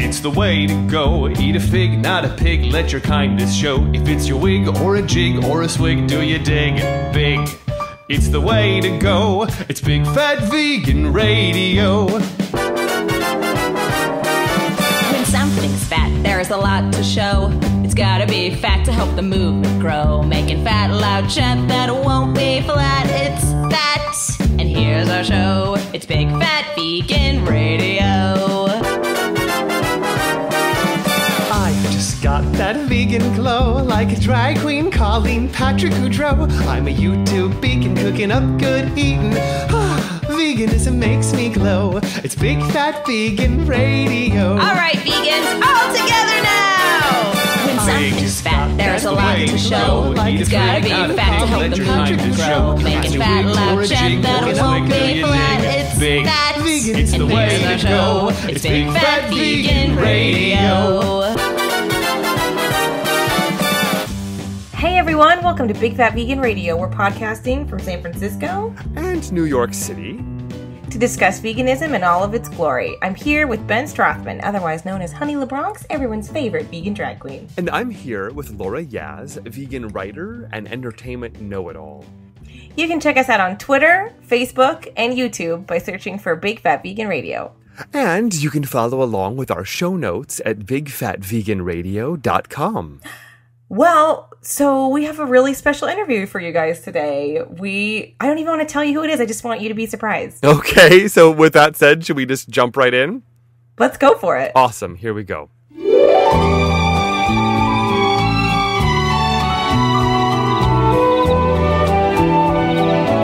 It's the way to go. Eat a fig, not a pig. Let your kindness show. If it's your wig or a jig or a swig, do you dig? Big. It's the way to go. It's Big Fat Vegan Radio. When something's fat, there's a lot to show. It's gotta be fat to help the movement grow. Making fat loud chat that won't be flat. It's fat. And here's our show. It's Big Fat Vegan Radio. I've just got that vegan glow, like a drag queen calling Patrick Goudreau. I'm a YouTube vegan cooking up good eating. Veganism makes me glow. It's Big Fat Vegan Radio. All right, vegans, all together now. When something's fat, there's a lot to show. It's gotta be fat to help the movement grow. Making fat loud chat that won't be flat. It's fat. It's the way to go. It's Big Fat Vegan Radio. Hey everyone, welcome to Big Fat Vegan Radio. We're podcasting from San Francisco And New York City. to discuss veganism in all of its glory. I'm here with Ben Strothman, otherwise known as Honey LaBronx, everyone's favorite vegan drag queen. And I'm here with Laura Yaz, vegan writer and entertainment know-it-all. You can check us out on Twitter, Facebook, and YouTube by searching for Big Fat Vegan Radio. And you can follow along with our show notes at bigfatveganradio.com. Well, so we have a really special interview for you guys today. I don't even want to tell you who it is. I just want you to be surprised. Okay, so with that said, should we just jump right in? Let's go for it. Awesome, here we go.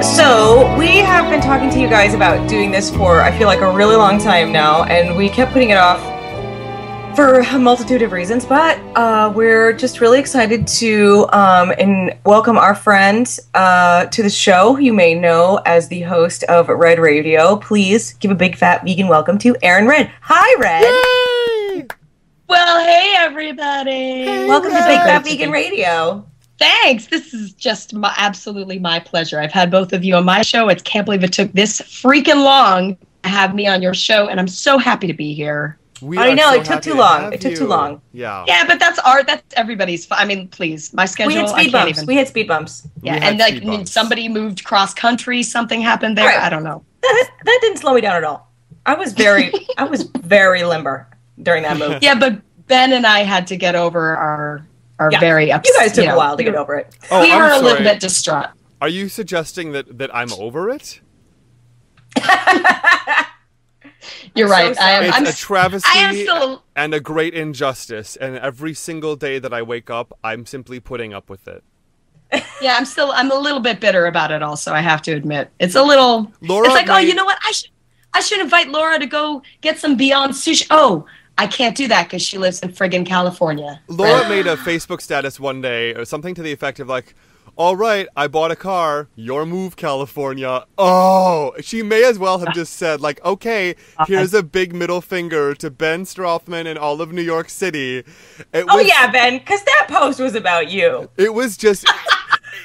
So, we have been talking to you guys about doing this for, I feel like, a really long time now, and we kept putting it off for a multitude of reasons, but we're just really excited to welcome our friend to the show, who you may know as the host of Red Radio. Please give a big fat vegan welcome to Erin Red. Hi, Red! Yay! Well, hey, everybody! Welcome to Big Fat Vegan Radio. Thanks. This is just absolutely my pleasure. I've had both of you on my show. I can't believe it took this freaking long to have me on your show, and I'm so happy to be here. I know, it took too long. It took too long. Yeah. Yeah, but that's everybody's. I mean, please, my schedule. We had speed bumps. We had speed bumps. Yeah, and like somebody moved cross country. Something happened there. Right. I don't know. That didn't slow me down at all. I was very limber during that move. Yeah, but Ben and I had to get over our very upset. You guys took a while to get over it. We were a little bit distraught. Are you suggesting that I'm over it? You're right. It's a travesty and a great injustice, and every single day that I wake up, I'm simply putting up with it. Yeah, I'm a little bit bitter about it also, I have to admit. It's a little, Laura, it's like, oh, you know what? I should invite Laura to go get some Beyond Sushi. Oh, I can't do that because she lives in friggin' California. Laura made a Facebook status one day, or something to the effect of like, all right, I bought a car. Your move, California. Oh, she may as well have just said, like, okay, here's a big middle finger to Ben Strothman and all of New York City. Yeah, Ben, because that post was about you. It was just...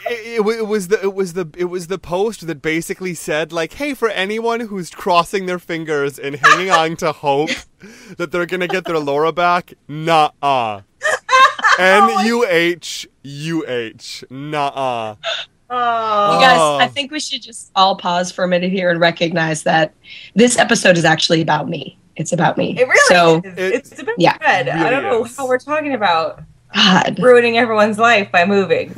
It was the post that basically said, like, hey, for anyone who's crossing their fingers and hanging on to hope that they're gonna get their Laura back, nah-uh. N-U-H-U-H. Nuh-uh. Oh. You guys, I think we should just all pause for a minute here and recognize that this episode is actually about me. It's about me. It really is. It's about Red. Really I don't know how we're talking about God ruining everyone's life by moving.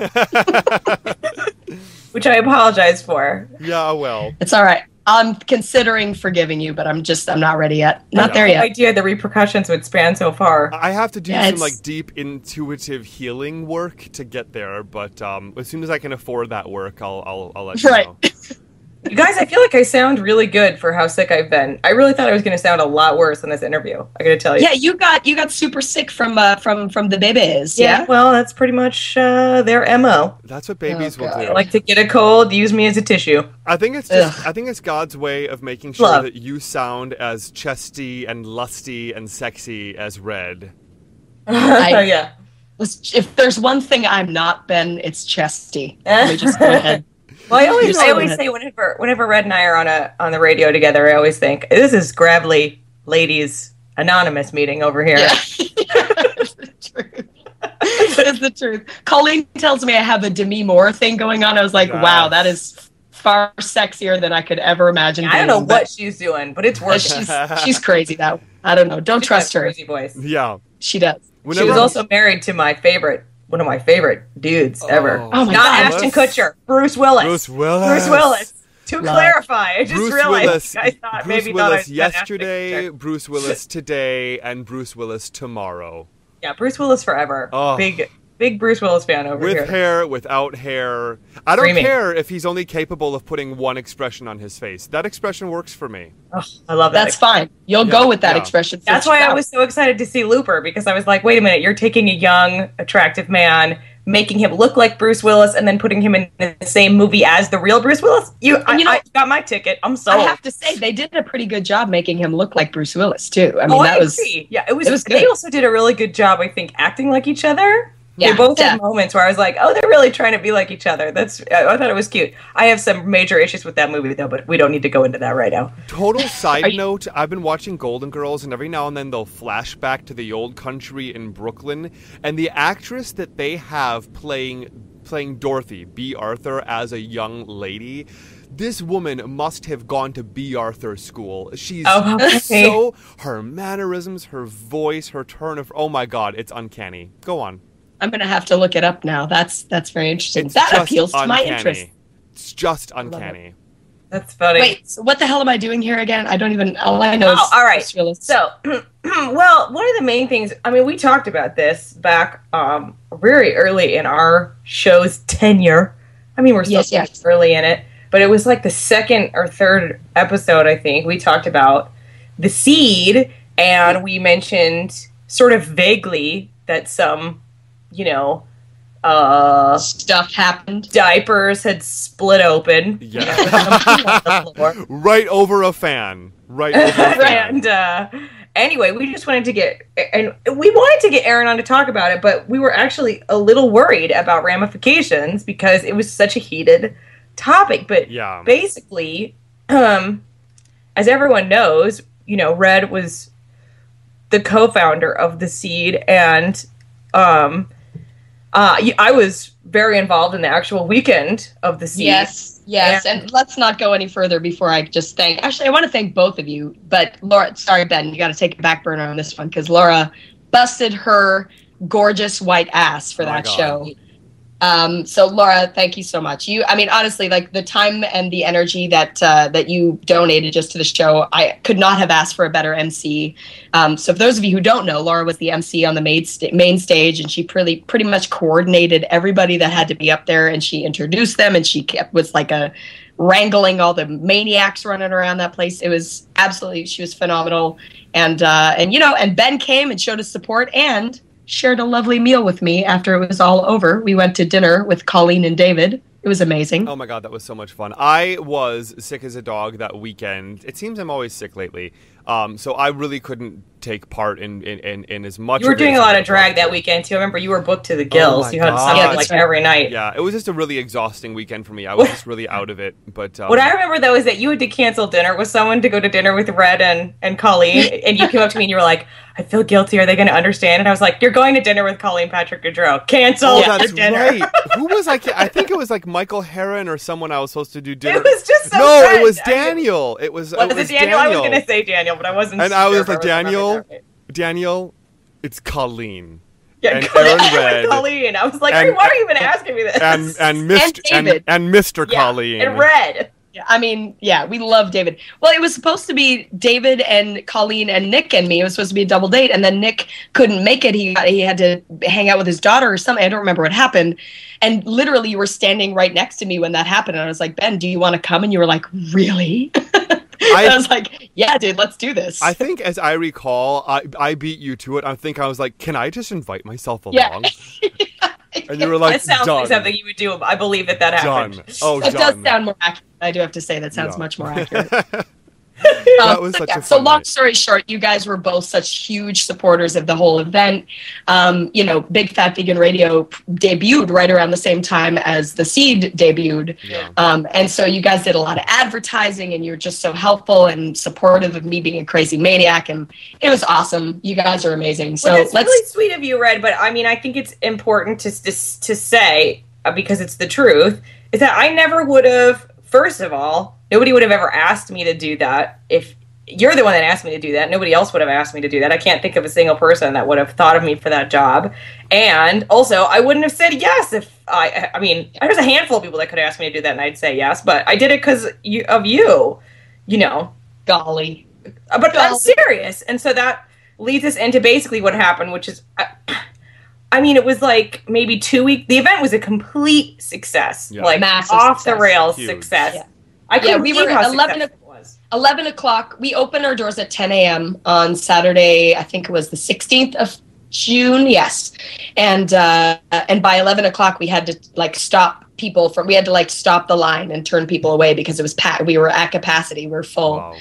Which I apologize for. Yeah, well. It's all right. I'm considering forgiving you, but I'm not ready yet. Not there yet. I had no idea the repercussions would span so far. I have to do some like deep intuitive healing work to get there, but as soon as I can afford that work, I'll let you know. You guys, I feel like I sound really good for how sick I've been. I really thought I was going to sound a lot worse in this interview. I got to tell you. Yeah, you got super sick from the babies. Yeah. Well, that's pretty much their MO. That's what babies will do. They like to get a cold, use me as a tissue. I think it's God's way of making sure that you sound as chesty and lusty and sexy as Red. Yeah. If there's one thing I'm not, Ben, it's chesty. Let me just go ahead. Well, I always say whenever Red and I are on the radio together, I always think this is gravelly ladies' anonymous meeting over here. Yeah. It's the truth. It's the truth. Colleen tells me I have a Demi Moore thing going on. I was like, wow, that is far sexier than I could ever imagine. I don't know what she's doing, but it's working. She's crazy though. I don't know. Don't trust her. Crazy voice. Yeah. She does. She was also married to one of my favorite dudes ever. Oh my Not God. Ashton Kutcher. Bruce Willis. Bruce Willis. Bruce Willis. To clarify, I just Bruce realized Willis, you guys thought Bruce maybe Willis thought I said yesterday, Ashton Kutcher. Bruce Willis today, and Bruce Willis tomorrow. Yeah, Bruce Willis forever. Oh. Big Bruce Willis fan over here. With hair, without hair. I don't Screaming. care if he's only capable of putting one expression on his face. That expression works for me. Oh, I love that. That's fine. You'll go with that expression. That's why I was so excited to see Looper, because I was like, wait a minute, you're taking a young, attractive man, making him look like Bruce Willis, and then putting him in the same movie as the real Bruce Willis? I got my ticket. I'm sold. I have to say, they did a pretty good job making him look like Bruce Willis, too. I mean, I agree. Yeah, it was good. They also did a really good job, I think, acting like each other. Yeah, they both had moments where I was like, oh, they're really trying to be like each other. I thought it was cute. I have some major issues with that movie, though, but we don't need to go into that right now. Total side note, I've been watching Golden Girls, and every now and then they'll flash back to the old country in Brooklyn, and the actress that they have playing Dorothy, B. Arthur, as a young lady, this woman must have gone to B. Arthur school. She's so, her mannerisms, her voice, her turn of, oh my God, it's uncanny. Go on. I'm going to have to look it up now. That's very interesting. That appeals to my interest. It's just uncanny. That's funny. Wait, so what the hell am I doing here again? I don't even, all I know is... all right. So, well, one of the main things, I mean, we talked about this back very early in our show's tenure. I mean, we're still early in it. But it was like the second or third episode, I think, we talked about the seed, and we mentioned sort of vaguely that some, stuff happened. Diapers had split open. Yeah. Right over a fan. Right over a fan. And anyway, we just wanted to get Erin on to talk about it, but we were actually a little worried about ramifications because it was such a heated topic. But basically, as everyone knows, Red was the co-founder of the seed, and I was very involved in the actual weekend of the seed. Yes, and let's not go any further before I just thank... Actually, I want to thank both of you, but Laura... Sorry, Ben, you got to take a back burner on this one, because Laura busted her gorgeous white ass for that show. So, Laura, thank you so much. Honestly, like, the time and the energy that you donated just to the show, I could not have asked for a better MC. So for those of you who don't know, Laura was the MC on the main stage, and she pretty much coordinated everybody that had to be up there, and she introduced them, and she was like wrangling all the maniacs running around that place. It was she was phenomenal. And Ben came and showed us support and shared a lovely meal with me after it was all over. We went to dinner with Colleen and David. It was amazing. Oh my God, that was so much fun. I was sick as a dog that weekend. It seems I'm always sick lately. So I really couldn't take part in as much. You were doing a lot of drag that weekend too. I remember you were booked to the gills. You had something every night. Yeah, it was just a really exhausting weekend for me. I was just really out of it. But what I remember though is that you had to cancel dinner with someone to go to dinner with Red and Colleen, and you came up to me and you were like, "I feel guilty. Are they going to understand?" And I was like, "You're going to dinner with Colleen Patrick Gaudreau. Cancel." Oh, that's right. Who was I think it was like Michael Harren or someone I was supposed to do dinner. It was just it was Daniel. It was Daniel. I was going to say Daniel, but I wasn't. And I was like, Daniel, it's Colleen. Yeah, and Erin Red. Colleen. I was like, why are you even asking me this? And Mr. Colleen. And Red. Yeah, we love David. Well, it was supposed to be David and Colleen and Nick and me. It was supposed to be a double date, and then Nick couldn't make it. He had to hang out with his daughter or something. I don't remember what happened. And literally, you were standing right next to me when that happened. And I was like, Ben, do you want to come? And you were like, really? I was like, yeah, dude, let's do this. I think, as I recall, I beat you to it. I think I was like, can I just invite myself along? Yeah. And you were like, that sounds like something you would do. I believe that happened. Oh, it does sound more accurate. I do have to say that sounds much more accurate. That was such a so fun long night. story short, you guys were both such huge supporters of the whole event. You know, Big Fat Vegan Radio debuted right around the same time as The Seed debuted. Yeah. And so you guys did a lot of advertising, and you were just so helpful and supportive of me being a crazy maniac, and it was awesome. You guys are amazing. So well, that's really sweet of you, Red, but I mean, I think it's important to say, because it's the truth, is that I never would have, first of all, nobody would have ever asked me to do that. If you're the one that asked me to do that, nobody else would have asked me to do that. I can't think of a single person that would have thought of me for that job. And also, I wouldn't have said yes if I mean, there's a handful of people that could have asked me to do that and I'd say yes, but I did it because of you, you know. Golly. But I'm serious. And so that leads us into basically what happened, which is, I mean, it was like maybe 2 weeks. The event was a complete success. Yeah. Like Massive off the success. rails Huge. success. Yeah. I couldn't we believe were how 11 successful it was. 11 o'clock. We opened our doors at 10 a.m. on Saturday. I think it was the 16th of June. Yes. And by 11 o'clock, we had to like stop people we had to like stop the line and turn people away because it was packed. We were at capacity. We were full. Wow.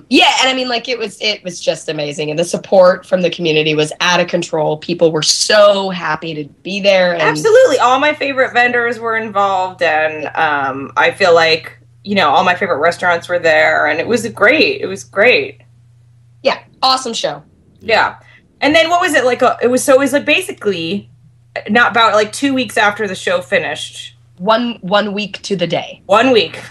Yeah, and I mean, like it was just amazing, and the support from the community was out of control. People were so happy to be there. And Absolutely, all my favorite vendors were involved, and I feel like, you know, all my favorite restaurants were there, and it was great. It was great. Yeah, awesome show. Yeah, and then what was it like? It was like basically not about like 2 weeks after the show finished. One week to the day. 1 week.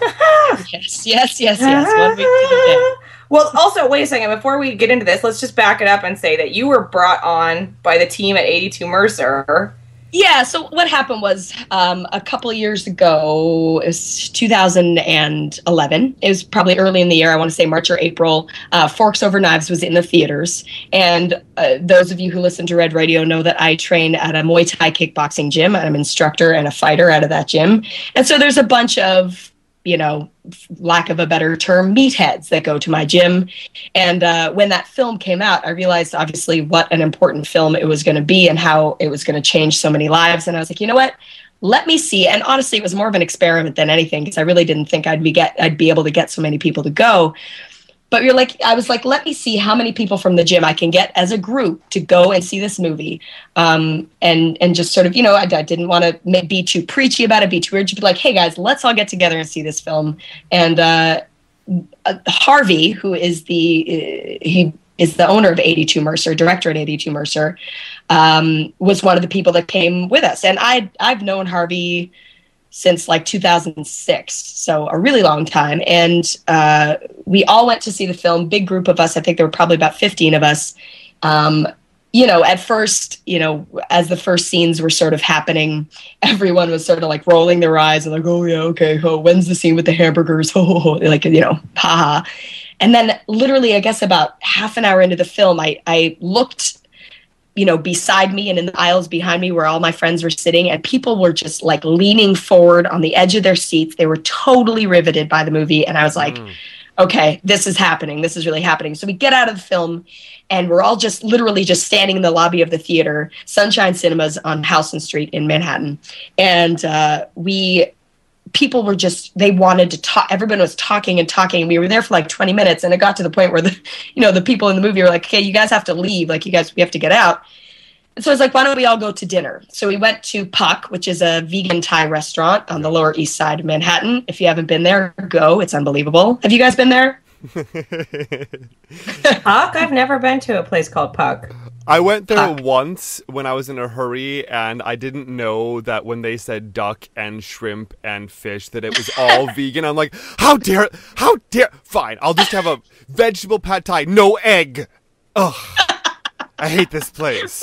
Yes. 1 week to the day. Well, also, wait a second. Before we get into this, let's just back it up and say that you were brought on by the team at 82 Mercer. Yeah, so what happened was a couple of years ago, it was 2011. It was probably early in the year, I want to say March or April. Forks Over Knives was in the theaters. And those of you who listen to Red Radio know that I train at a Muay Thai kickboxing gym. I'm an instructor and a fighter out of that gym. And so there's a bunch of, you know, lack of a better term, meatheads that go to my gym. And when that film came out, I realized obviously what an important film it was going to be and how it was going to change so many lives. And I was like, you know what? Let me see. And honestly, it was more of an experiment than anything, because I really didn't think I'd be able to get so many people to go. But I was like, let me see how many people from the gym I can get as a group to go and see this movie. And just sort of, you know, I didn't want to be too preachy about it, be too urgent, but like, hey guys, let's all get together and see this film. And Harvey, who is he is the owner of 82 Mercer, director at 82 Mercer, was one of the people that came with us. And I've known Harvey since like 2006, so a really long time. And we all went to see the film, big group of us. I think there were probably about 15 of us. You know, at first, you know, as the first scenes were sort of happening, everyone was sort of like rolling their eyes and like, oh yeah, okay, oh, when's the scene with the hamburgers? Oh, like, you know, haha. And then literally, I guess about half an hour into the film, I looked, you know, beside me and in the aisles behind me where all my friends were sitting, and people were just like leaning forward on the edge of their seats. They were totally riveted by the movie. And I was like, okay, this is happening. This is really happening. So we get out of the film and we're all just literally just standing in the lobby of the theater, Sunshine Cinemas on Houston Street in Manhattan. And people were just, they wanted to talk. Everyone was talking and talking. And we were there for like 20 minutes. And it got to the point where the people in the movie were like, okay, you guys have to leave. Like, we have to get out. And so I was like, why don't we all go to dinner? So we went to Puck, which is a vegan Thai restaurant on the Lower East Side of Manhattan. If you haven't been there, go. It's unbelievable. Have you guys been there? Puck? I've never been to a place called Puck. I went there once when I was in a hurry, and I didn't know that when they said duck and shrimp and fish that it was all vegan. I'm like, how dare, fine, I'll just have a vegetable pad thai, no egg. Ugh, I hate this place.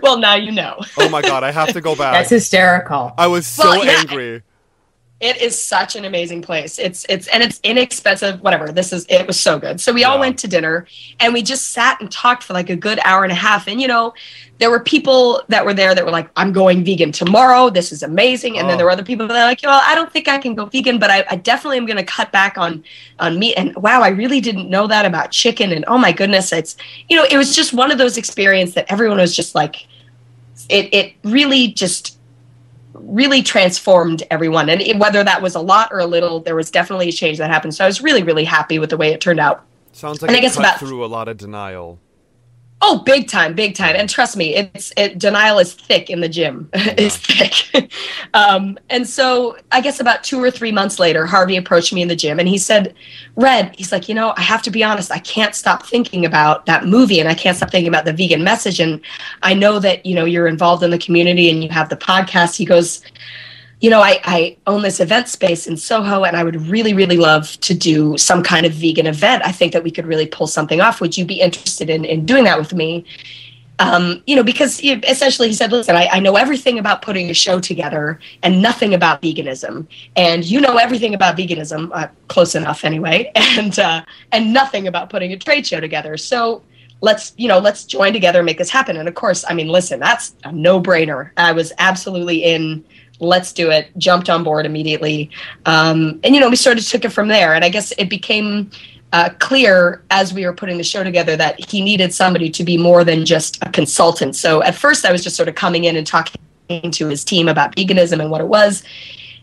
Well, now you know. Oh my god, I have to go back. That's hysterical. I was so angry. It is such an amazing place. It's inexpensive, whatever. It was so good. So we all went to dinner and we just sat and talked for like a good hour and a half. And, you know, there were people that were there that were like, I'm going vegan tomorrow. This is amazing. And then there were other people that are like, well, I don't think I can go vegan, but I definitely am going to cut back on meat. And wow, I really didn't know that about chicken. And oh my goodness, it's, you know, it was just one of those experiences that everyone was just like, it really just really transformed everyone. And whether that was a lot or a little, there was definitely a change that happened. So I was really, really happy with the way it turned out. Sounds like it cut through a lot of denial. Oh, big time, big time. And trust me, denial is thick in the gym. Yeah. It's thick. And so I guess about 2 or 3 months later, Harvey approached me in the gym and he said, Red, he's like, I have to be honest, I can't stop thinking about that movie and I can't stop thinking about the vegan message. And I know that, you're involved in the community and you have the podcast. He goes, I own this event space in Soho and I would really, really love to do some kind of vegan event. I think that we could really pull something off. Would you be interested in doing that with me? Because essentially he said, listen, I know everything about putting a show together and nothing about veganism. And you know everything about veganism, close enough anyway, and nothing about putting a trade show together. So let's join together and make this happen. And of course, listen, that's a no-brainer. I was absolutely in. Let's do it. Jumped on board immediately. And we sort of took it from there. And I guess it became clear as we were putting the show together that he needed somebody to be more than just a consultant. So at first I was just sort of coming in and talking to his team about veganism and what it was.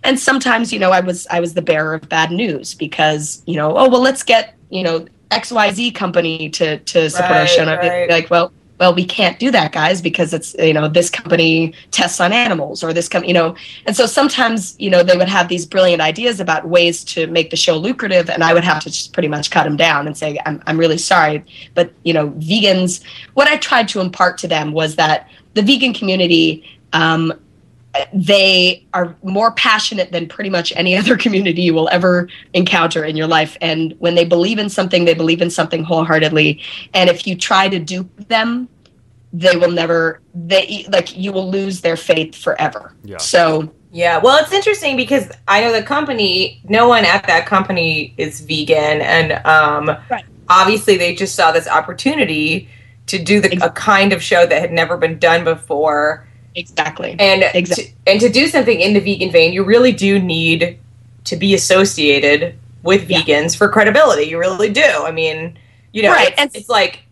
And sometimes, I was the bearer of bad news because, let's get, XYZ company to support our show. And I'd be like, well, we can't do that, guys, because it's, this company tests on animals or this company, and so sometimes, they would have these brilliant ideas about ways to make the show lucrative. And I would have to just pretty much cut them down and say, I'm really sorry. But, vegans, what I tried to impart to them was that the vegan community, they are more passionate than pretty much any other community you will ever encounter in your life. And when they believe in something, they believe in something wholeheartedly. And if you try to dupe them, they will never, you will lose their faith forever. Yeah. So. Yeah, well, it's interesting because I know the company, no one at that company is vegan. And Right. Obviously they just saw this opportunity to do a kind of show that had never been done before. Exactly. And to do something in the vegan vein, you really do need to be associated with vegans for credibility. You really do. Right. It's like,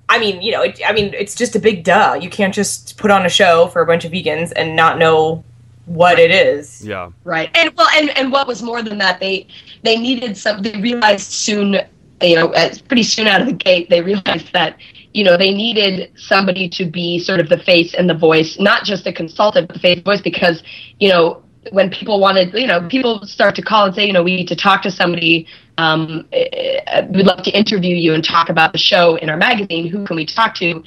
it's just a big duh. You can't just put on a show for a bunch of vegans and not know what it is. Yeah. Right. And what was more than that, they needed they realized soon, pretty soon out of the gate, they realized that, they needed somebody to be sort of the face and the voice, not just a consultant, but the face and voice, because, when people wanted, people start to call and say, we need to talk to somebody, we'd love to interview you and talk about the show in our magazine, who can we talk to?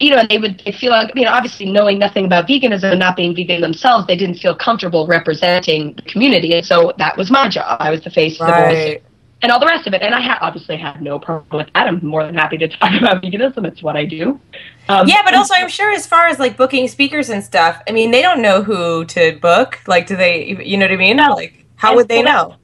And they feel like, obviously knowing nothing about veganism and not being vegan themselves, they didn't feel comfortable representing the community. And so that was my job. I was the face, the voice, and all the rest of it. And I obviously had no problem with that. I'm more than happy to talk about veganism. It's what I do. But also I'm sure as far as like booking speakers and stuff, they don't know who to book. Like, do they, you know what I mean? Like, how would they know?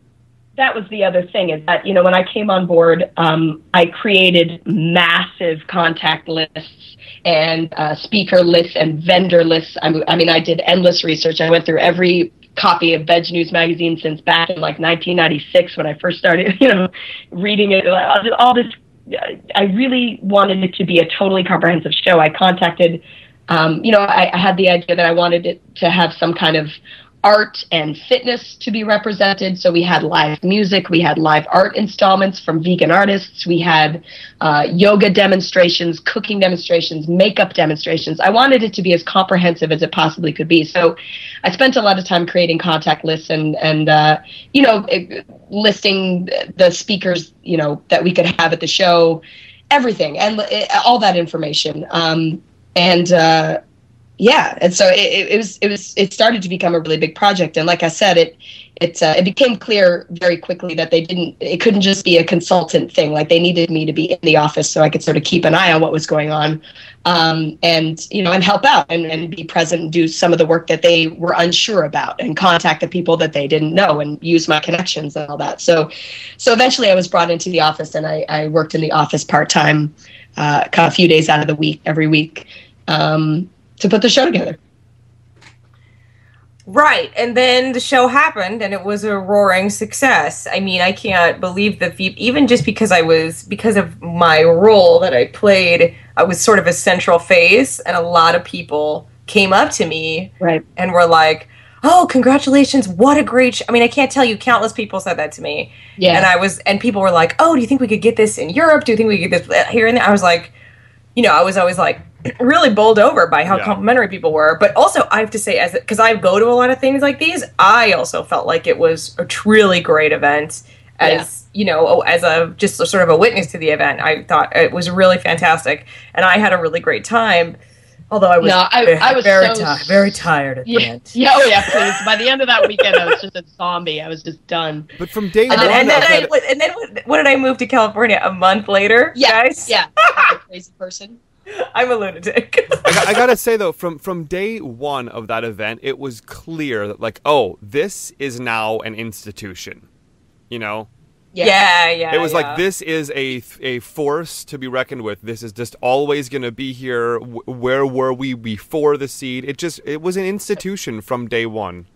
That was the other thing is that, when I came on board, I created massive contact lists and speaker lists and vendor lists. I did endless research. I went through every copy of Veg News magazine since back in 1996 when I first started, reading it. All this, I really wanted it to be a totally comprehensive show. I contacted, I had the idea that I wanted it to have some kind of art and fitness to be represented. So we had live music, we had live art installments from vegan artists, we had yoga demonstrations, cooking demonstrations, makeup demonstrations. I wanted it to be as comprehensive as it possibly could be. So I spent a lot of time creating contact lists and listing the speakers, that we could have at the show, everything, and all that information. And so it started to become a really big project. And like I said, it became clear very quickly that it couldn't just be a consultant thing. Like, they needed me to be in the office so I could sort of keep an eye on what was going on, and help out and be present and do some of the work that they were unsure about and contact the people that they didn't know and use my connections and all that. So eventually I was brought into the office and I worked in the office part-time, a few days out of the week, every week, to put the show together. Right, and then the show happened, and it was a roaring success. I can't believe even just because of my role that I played, I was sort of a central face, and a lot of people came up to me Right. and were like, "Oh, congratulations! What a great I mean, I can't tell you. Countless people said that to me. Yeah. And people were like, "Oh, do you think we could get this in Europe? Do you think we could get this here and there?" I was like, I was always like really bowled over by how complimentary people were. But also, I have to say, because I go to a lot of things like these, I also felt like it was a truly great event. As as a just a sort of a witness to the event, I thought it was really fantastic, and I had a really great time. Although I was, I was very tired at the end. Yeah, oh yeah, please. By the end of that weekend, I was just a zombie. I was just done. But from day one, and then what did I move to California a month later? Yeah, guys? yeah, like a crazy person. I'm a lunatic. I gotta say though, from day one of that event, it was clear that like, oh, this is now an institution. Yeah. It was like, this is a force to be reckoned with. This is just always going to be here. Where were we before the seed? It was an institution from day one.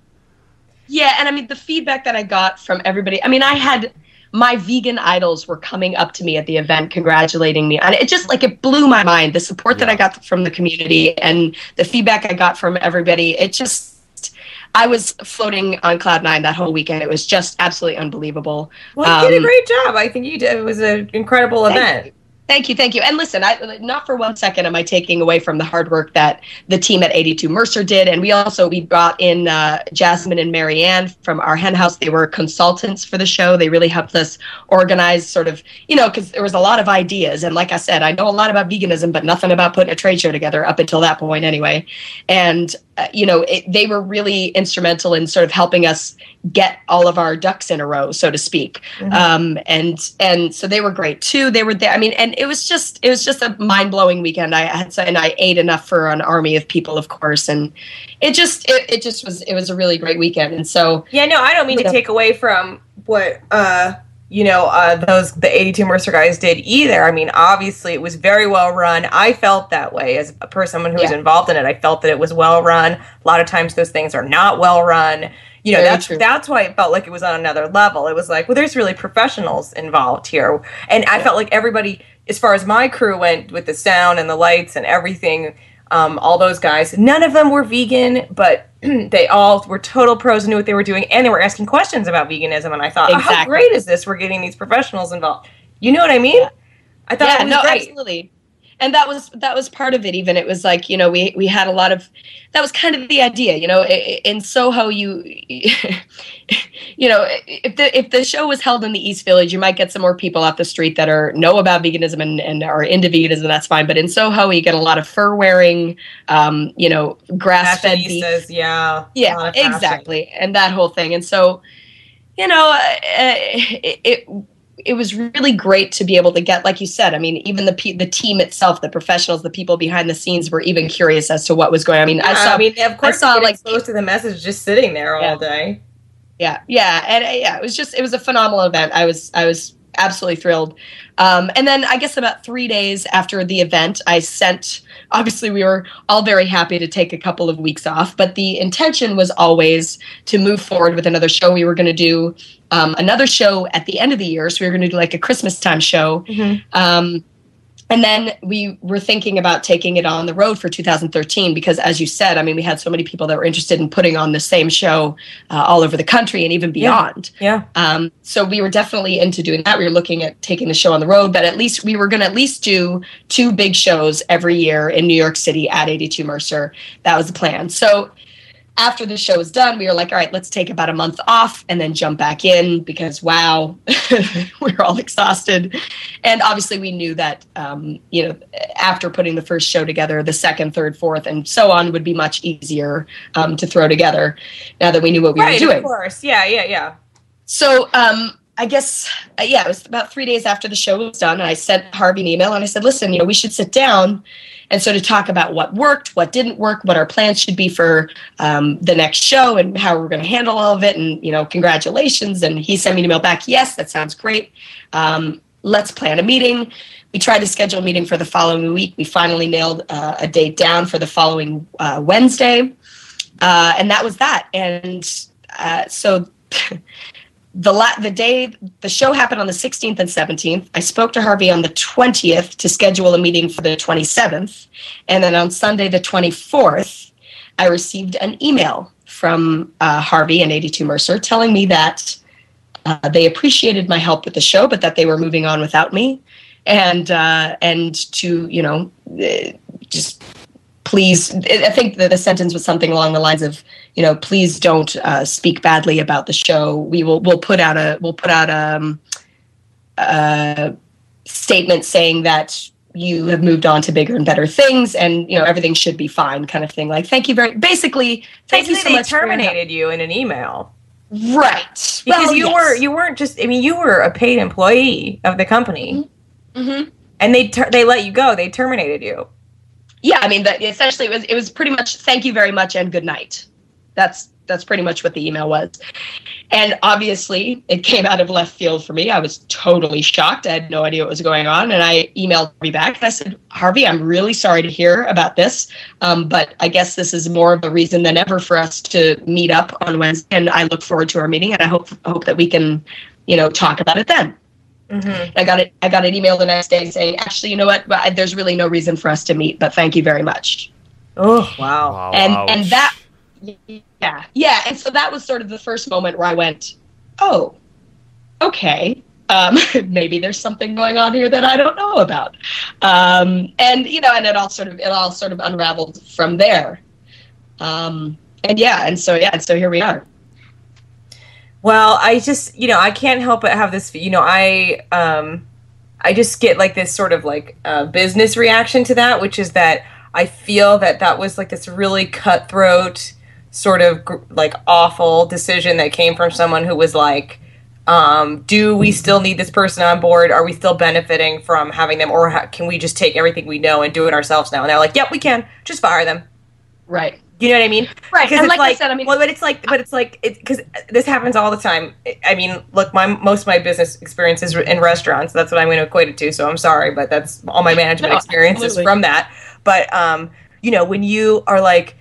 Yeah, and I mean, the feedback that I got from everybody, I mean, I had my vegan idols were coming up to me at the event, congratulating me. And it just, like, it blew my mind. The support that I got from the community and the feedback I got from everybody, I was floating on cloud nine that whole weekend. It was just absolutely unbelievable. Well, you did a great job. I think you did. It was an incredible event. Thank you. And listen, not for 1 second am I taking away from the hard work that the team at 82 Mercer did. And we brought in Jasmine and Marianne from our hen house. They were consultants for the show. They really helped us organize sort of, because there was a lot of ideas. And like I said, I know a lot about veganism, but nothing about putting a trade show together up until that point anyway. And, they were really instrumental in sort of helping us get all of our ducks in a row, so to speak. Mm-hmm. And so they were great too. They were there. I mean, and it was just a mind-blowing weekend. I ate enough for an army of people, of course. And it was a really great weekend. And so, I don't mean to take away from what, the 82 Mercer guys did either. I mean, obviously it was very well run. I felt that way as a person who was involved in it. I felt that it was well run. A lot of times those things are not well run. That's why it felt like it was on another level. It was like, well, there's really professionals involved here. And I felt like everybody, as far as my crew went with the sound and the lights and everything, all those guys, none of them were vegan, but they all were total pros and knew what they were doing, and they were asking questions about veganism, and I thought, how great is this? We're getting these professionals involved. You know what I mean? Yeah. I thought it was great. Absolutely. And that was part of it. Even it was like, we had a lot of, that was kind of the idea, in Soho, if the show was held in the East Village, you might get some more people off the street that know about veganism and are into veganism, that's fine. But in Soho, you get a lot of fur wearing, grass-fed beef. Yeah, exactly. And that whole thing. And so, it was really great to be able to get, like you said, I mean, even the team itself, the professionals, the people behind the scenes were even curious as to what was going on. I mean, of course, I saw like exposed to the message just sitting there all day. Yeah. And it was a phenomenal event. I was absolutely thrilled. And then I guess about 3 days after the event, obviously we were all very happy to take a couple of weeks off, but the intention was always to move forward with another show. We were going to do another show at the end of the year. So we were going to do like a Christmas time show. Mm-hmm. And then we were thinking about taking it on the road for 2013 because, as you said, I mean, we had so many people that were interested in putting on the same show all over the country and even beyond. Yeah. So we were definitely into doing that. We were looking at taking the show on the road, but we were going to at least do 2 big shows every year in New York City at 82 Mercer. That was the plan. So after the show was done, we were like, all right, let's take about a month off and then jump back in because, wow, we were all exhausted. And obviously we knew that, after putting the first show together, the second, third, fourth, and so on would be much easier to throw together now that we knew what we were doing. Right, of course. Yeah. So I guess, it was about 3 days after the show was done. And I sent Harvey an email and I said, listen, we should sit down and so to talk about what worked, what didn't work, what our plans should be for the next show and how we're going to handle all of it. And, congratulations. And he sent me an email back. Yes, that sounds great. Let's plan a meeting. We tried to schedule a meeting for the following week. We finally nailed a date down for the following Wednesday. And that was that. And so the day the show happened on the 16th and 17th, I spoke to Harvey on the 20th to schedule a meeting for the 27th. And then on Sunday, the 24th, I received an email from Harvey and 82 Mercer telling me that they appreciated my help with the show, but that they were moving on without me, and to, you know, just please. I think that the sentence was something along the lines of, you know, please don't speak badly about the show. We'll put out a statement saying that you have moved on to bigger and better things, and, you know, everything should be fine, kind of thing. Like, thank you so much. They terminated you in an email. Right. Because you weren't just, I mean, you were a paid employee of the company. Mm-hmm. And they let you go. They terminated you. Yeah, I mean, essentially it was pretty much thank you very much and good night. That's pretty much what the email was. And obviously it came out of left field for me. I was totally shocked. I had no idea what was going on. And I emailed Harvey back and I said, Harvey, I'm really sorry to hear about this. But I guess this is more of a reason than ever for us to meet up on Wednesday. And I look forward to our meeting, and I hope that we can, you know, talk about it then. Mm-hmm. I got an email the next day saying, actually, you know what? There's really no reason for us to meet, but thank you very much. Oh, wow. And that, yeah. And so that was sort of the first moment where I went, oh, okay. Maybe there's something going on here that I don't know about. And, you know, and it all sort of unraveled from there. And so here we are. Well, I just, you know, I can't help but have this, you know, I just get like this sort of like business reaction to that, which is that I feel that was like this really cutthroat sort of like awful decision that came from someone who was like, do we still need this person on board? Are we still benefiting from having them? Or can we just take everything we know and do it ourselves now? And they're like, yep, we can. Just fire them. Right. You know what I mean? Right. Because and like I said, I mean, well, but it's like, because this happens all the time. I mean, look, most of my business experience is in restaurants. That's what I'm going to equate it to. So I'm sorry, but that's all my management experience is from that. But, you know, when you are like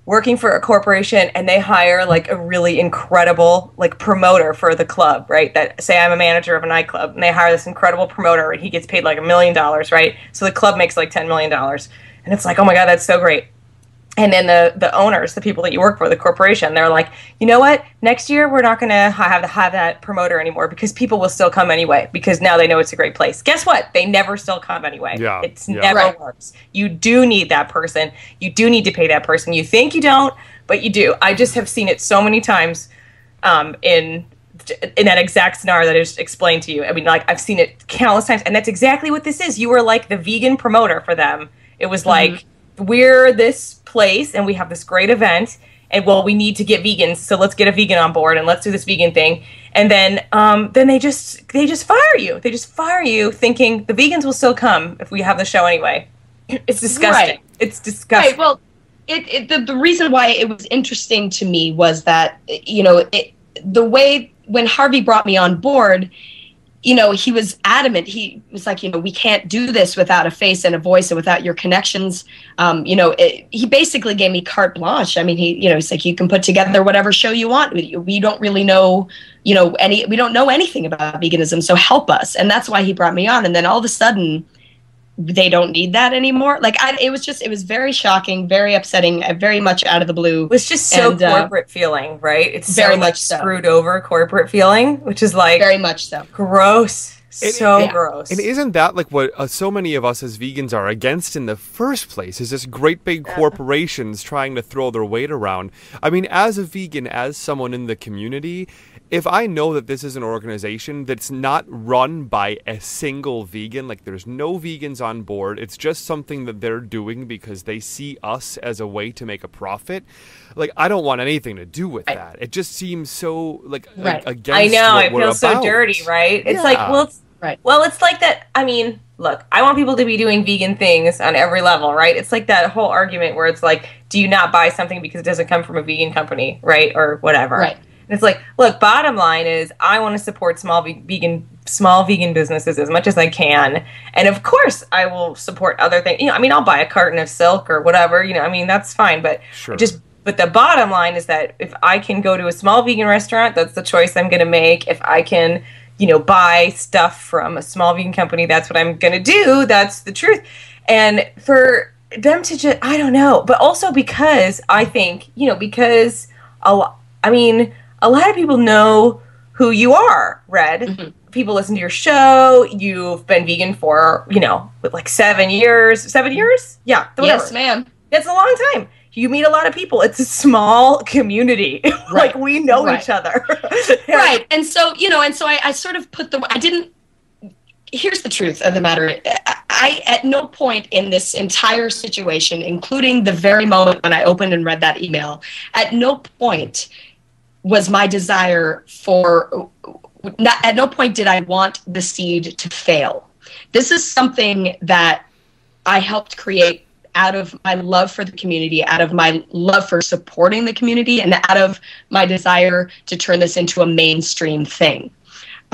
working for a corporation and they hire like a really incredible like promoter for the club, right? That say I'm a manager of a nightclub and they hire this incredible promoter and he gets paid like $1 million, right? So the club makes like $10 million. And it's like, oh my God, that's so great. And then the owners, the people that you work for, the corporation, they're like, you know what? Next year, we're not going to have that promoter anymore because people will still come anyway because now they know it's a great place. Guess what? They never still come anyway. Yeah. It's never works. You do need that person. You do need to pay that person. You think you don't, but you do. I just have seen it so many times in that exact scenario that I just explained to you. I mean, like, I've seen it countless times. And that's exactly what this is. You were like the vegan promoter for them. It was like, we're this place and we have this great event and well, we need to get vegans, so let's get a vegan on board and let's do this vegan thing. And then they just fire you. They just fire you thinking the vegans will still come if we have the show anyway. It's disgusting. Right. It's disgusting. Right. Well, the reason why it was interesting to me was that, you know, the way when Harvey brought me on board, you know, he was adamant. He was like, you know, we can't do this without a face and a voice and without your connections. You know, he basically gave me carte blanche. I mean, he's like, you can put together whatever show you want. We don't really know, you know, we don't know anything about veganism, so help us. And that's why he brought me on. And then all of a sudden, they don't need that anymore. Like, it was very shocking, very upsetting, very much out of the blue. It was just so corporate feeling, right? It's very so much screwed over corporate feeling, which is like very much so gross. Gross. And isn't that like what so many of us as vegans are against in the first place, is this great big corporations trying to throw their weight around? I mean, as a vegan, as someone in the community, if I know that this is an organization that's not run by a single vegan, like there's no vegans on board, it's just something that they're doing because they see us as a way to make a profit, like I don't want anything to do with that. It just seems so like against I know, what it we're feels about. so dirty, right? It's Yeah. like, well, it's like that. I mean, look, I want people to be doing vegan things on every level, right? It's like that whole argument where it's like, do you not buy something because it doesn't come from a vegan company, right? Or whatever. Right. And it's like, look, bottom line is I want to support small vegan businesses as much as I can. And of course I will support other things. You know, I mean, I'll buy a carton of silk or whatever, you know, I mean, that's fine. But but the bottom line is that if I can go to a small vegan restaurant, that's the choice I'm going to make. If I can, you know, buy stuff from a small vegan company, that's what I'm going to do. That's the truth. And for them to just, I don't know, but also because I think, because I mean, a lot of people know who you are, Red. Mm-hmm. People listen to your show. You've been vegan for, like 7 years. 7 years? Yeah. Yes, ma'am. That's a long time. You meet a lot of people. It's a small community. Right. Like, we know each other. Right. And so, I sort of here's the truth of the matter. I, at no point in this entire situation, including the very moment when I opened and read that email, at no point was my desire at no point did I want the seed to fail. This is something that I helped create out of my love for the community, out of my love for supporting the community, and out of my desire to turn this into a mainstream thing.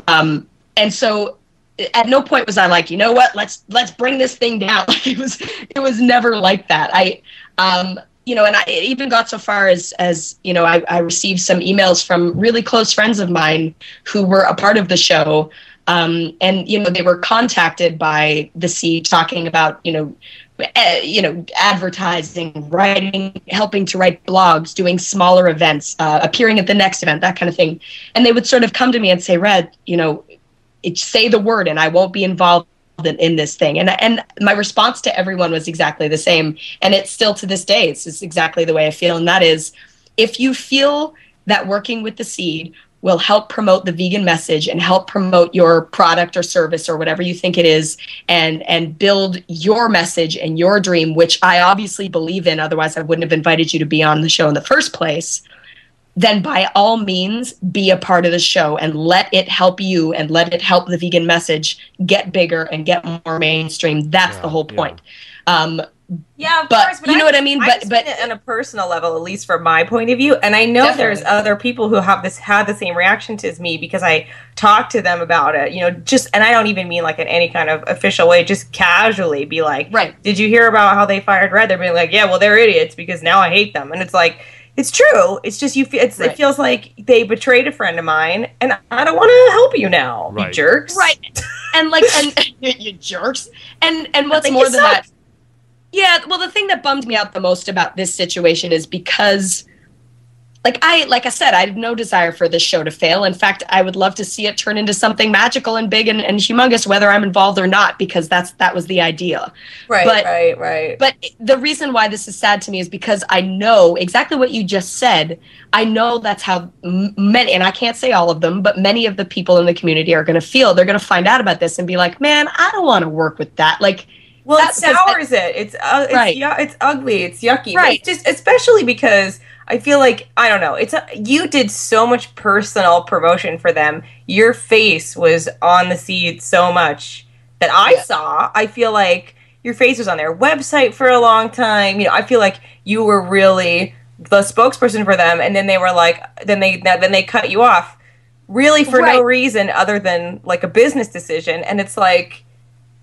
And so at no point was I like, you know what, let's bring this thing down. It was never like that. And it even got so far as I received some emails from really close friends of mine who were a part of the show. And they were contacted by the Seed talking about, advertising, writing, helping to write blogs, doing smaller events, appearing at the next event, that kind of thing. And they would sort of come to me and say, Red, say the word and I won't be involved in this thing. And my response to everyone was exactly the same. And it's still to this day, it's just exactly the way I feel. And that is, if you feel that working with the Seed will help promote the vegan message and help promote your product or service or whatever you think it is, and build your message and your dream, which I obviously believe in, otherwise I wouldn't have invited you to be on the show in the first place, then by all means be a part of the show and let it help you and let it help the vegan message get bigger and get more mainstream. That's the whole point. Yeah, of but course. But you know what I mean? But on a personal level, at least from my point of view, and I know there's other people who had the same reaction as me, because I talked to them about it. And I don't even mean like in any kind of official way, just casually be like, right, did you hear about how they fired Red? They're being like, yeah, well, they're idiots because now I hate them. And it's like, it's true. It's just it feels like they betrayed a friend of mine, and I don't want to help you now, you jerks. Right. And you jerks. And what's more than that? Yeah, well, the thing that bummed me out the most about this situation is because, like I said, I have no desire for this show to fail. In fact, I would love to see it turn into something magical and big and humongous, whether I'm involved or not, because that was the idea. Right. But the reason why this is sad to me is because I know exactly what you just said. I know that's how many, and I can't say all of them, but many of the people in the community are going to feel. They're going to find out about this and be like, man, I don't want to work with that. Like, well, it sours it. It's ugly. It's yucky. Right. It's just, especially because I feel like, I don't know, you did so much personal promotion for them. Your face was on the Seed so much that I saw. I feel like your face was on their website for a long time. I feel like you were really the spokesperson for them, and then they were like, then they cut you off really for no reason other than like a business decision. And it's like,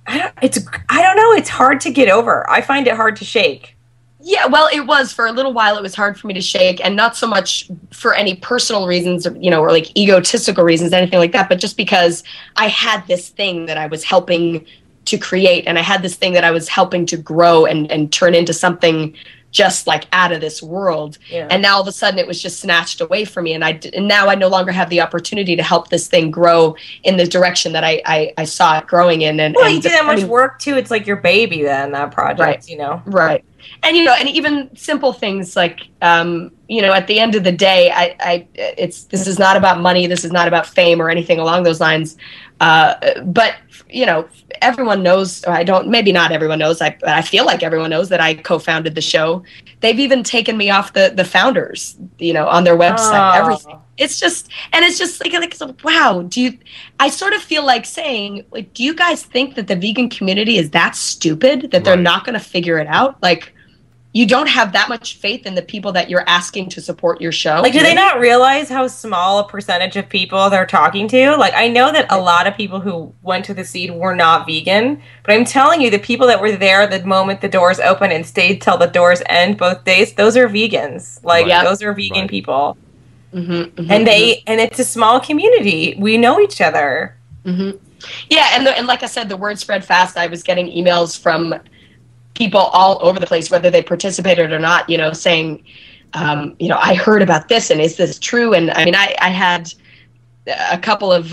I don't know. It's hard to get over. I find it hard to shake. Yeah, well, it was for a little while. It was hard for me to shake, and not so much for any personal reasons, or like egotistical reasons, anything like that, but just because I had this thing that I was helping to create, and I had this thing that I was helping to grow and turn into something just like out of this world. Yeah. And now all of a sudden it was just snatched away from me, and now I no longer have the opportunity to help this thing grow in the direction that I saw it growing in. And you did that much work too. It's like your baby then, that project, Right. And and even simple things like at the end of the day, this is not about money, this is not about fame or anything along those lines. But everyone knows, or maybe not everyone knows, I feel like everyone knows that I co-founded the show. They've even taken me off the founders, on their website, everything. It's just like, wow, I sort of feel like saying, like, do you guys think that the vegan community is that stupid that they're not going to figure it out? Like, you don't have that much faith in the people that you're asking to support your show? Like, do they not realize how small a percentage of people they're talking to? Like, I know that a lot of people who went to the Seed were not vegan, but I'm telling you, the people that were there the moment the doors open and stayed till the doors end both days, those are vegans. Like, those are vegan people. And it's a small community. We know each other. Yeah, and like I said, the word spread fast. I was getting emails from people all over the place, whether they participated or not, saying, I heard about this, and is this true? And I mean, I had a couple of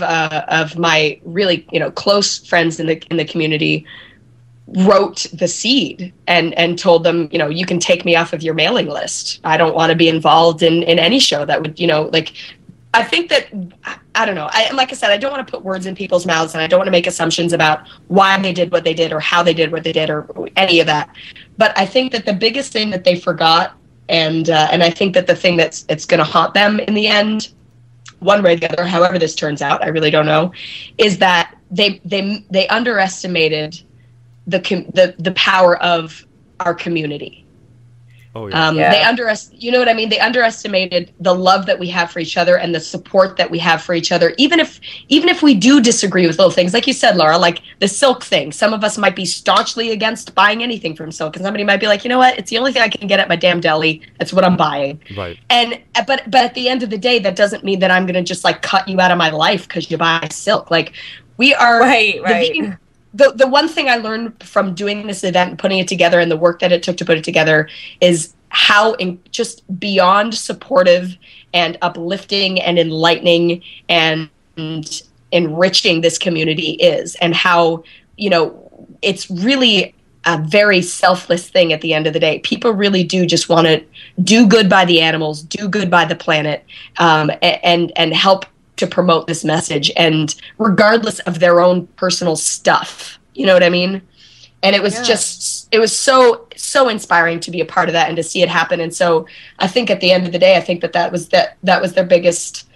my really, close friends in the community wrote the seed and told them, you can take me off of your mailing list. I don't want to be involved in any show that would, I think that, I don't know. Like I said, I don't want to put words in people's mouths, and I don't want to make assumptions about why they did what they did or how they did what they did or any of that. But I think that the biggest thing that they forgot, and I think that the thing it's going to haunt them in the end, one way or the other, however this turns out, I really don't know, is that they underestimated the power of our community. Oh, yeah. You know what I mean? They underestimated the love that we have for each other and the support that we have for each other. Even if we do disagree with little things, like you said, Laura, like the silk thing. Some of us might be staunchly against buying anything from silk, and somebody might be like, you know what? It's the only thing I can get at my damn deli. That's what I'm buying. Right. But at the end of the day, that doesn't mean that I'm going to just like cut you out of my life because you buy silk. Like we are right. The one thing I learned from doing this event and putting it together and the work that it took to put it together is how just beyond supportive and uplifting and enlightening and enriching this community is, and how, it's really a very selfless thing at the end of the day. People really do just want to do good by the animals, do good by the planet, and help to promote this message, and regardless of their own personal stuff, you know what I mean? And it was it was so inspiring to be a part of that and to see it happen. And so I think at the end of the day, I think that was their biggest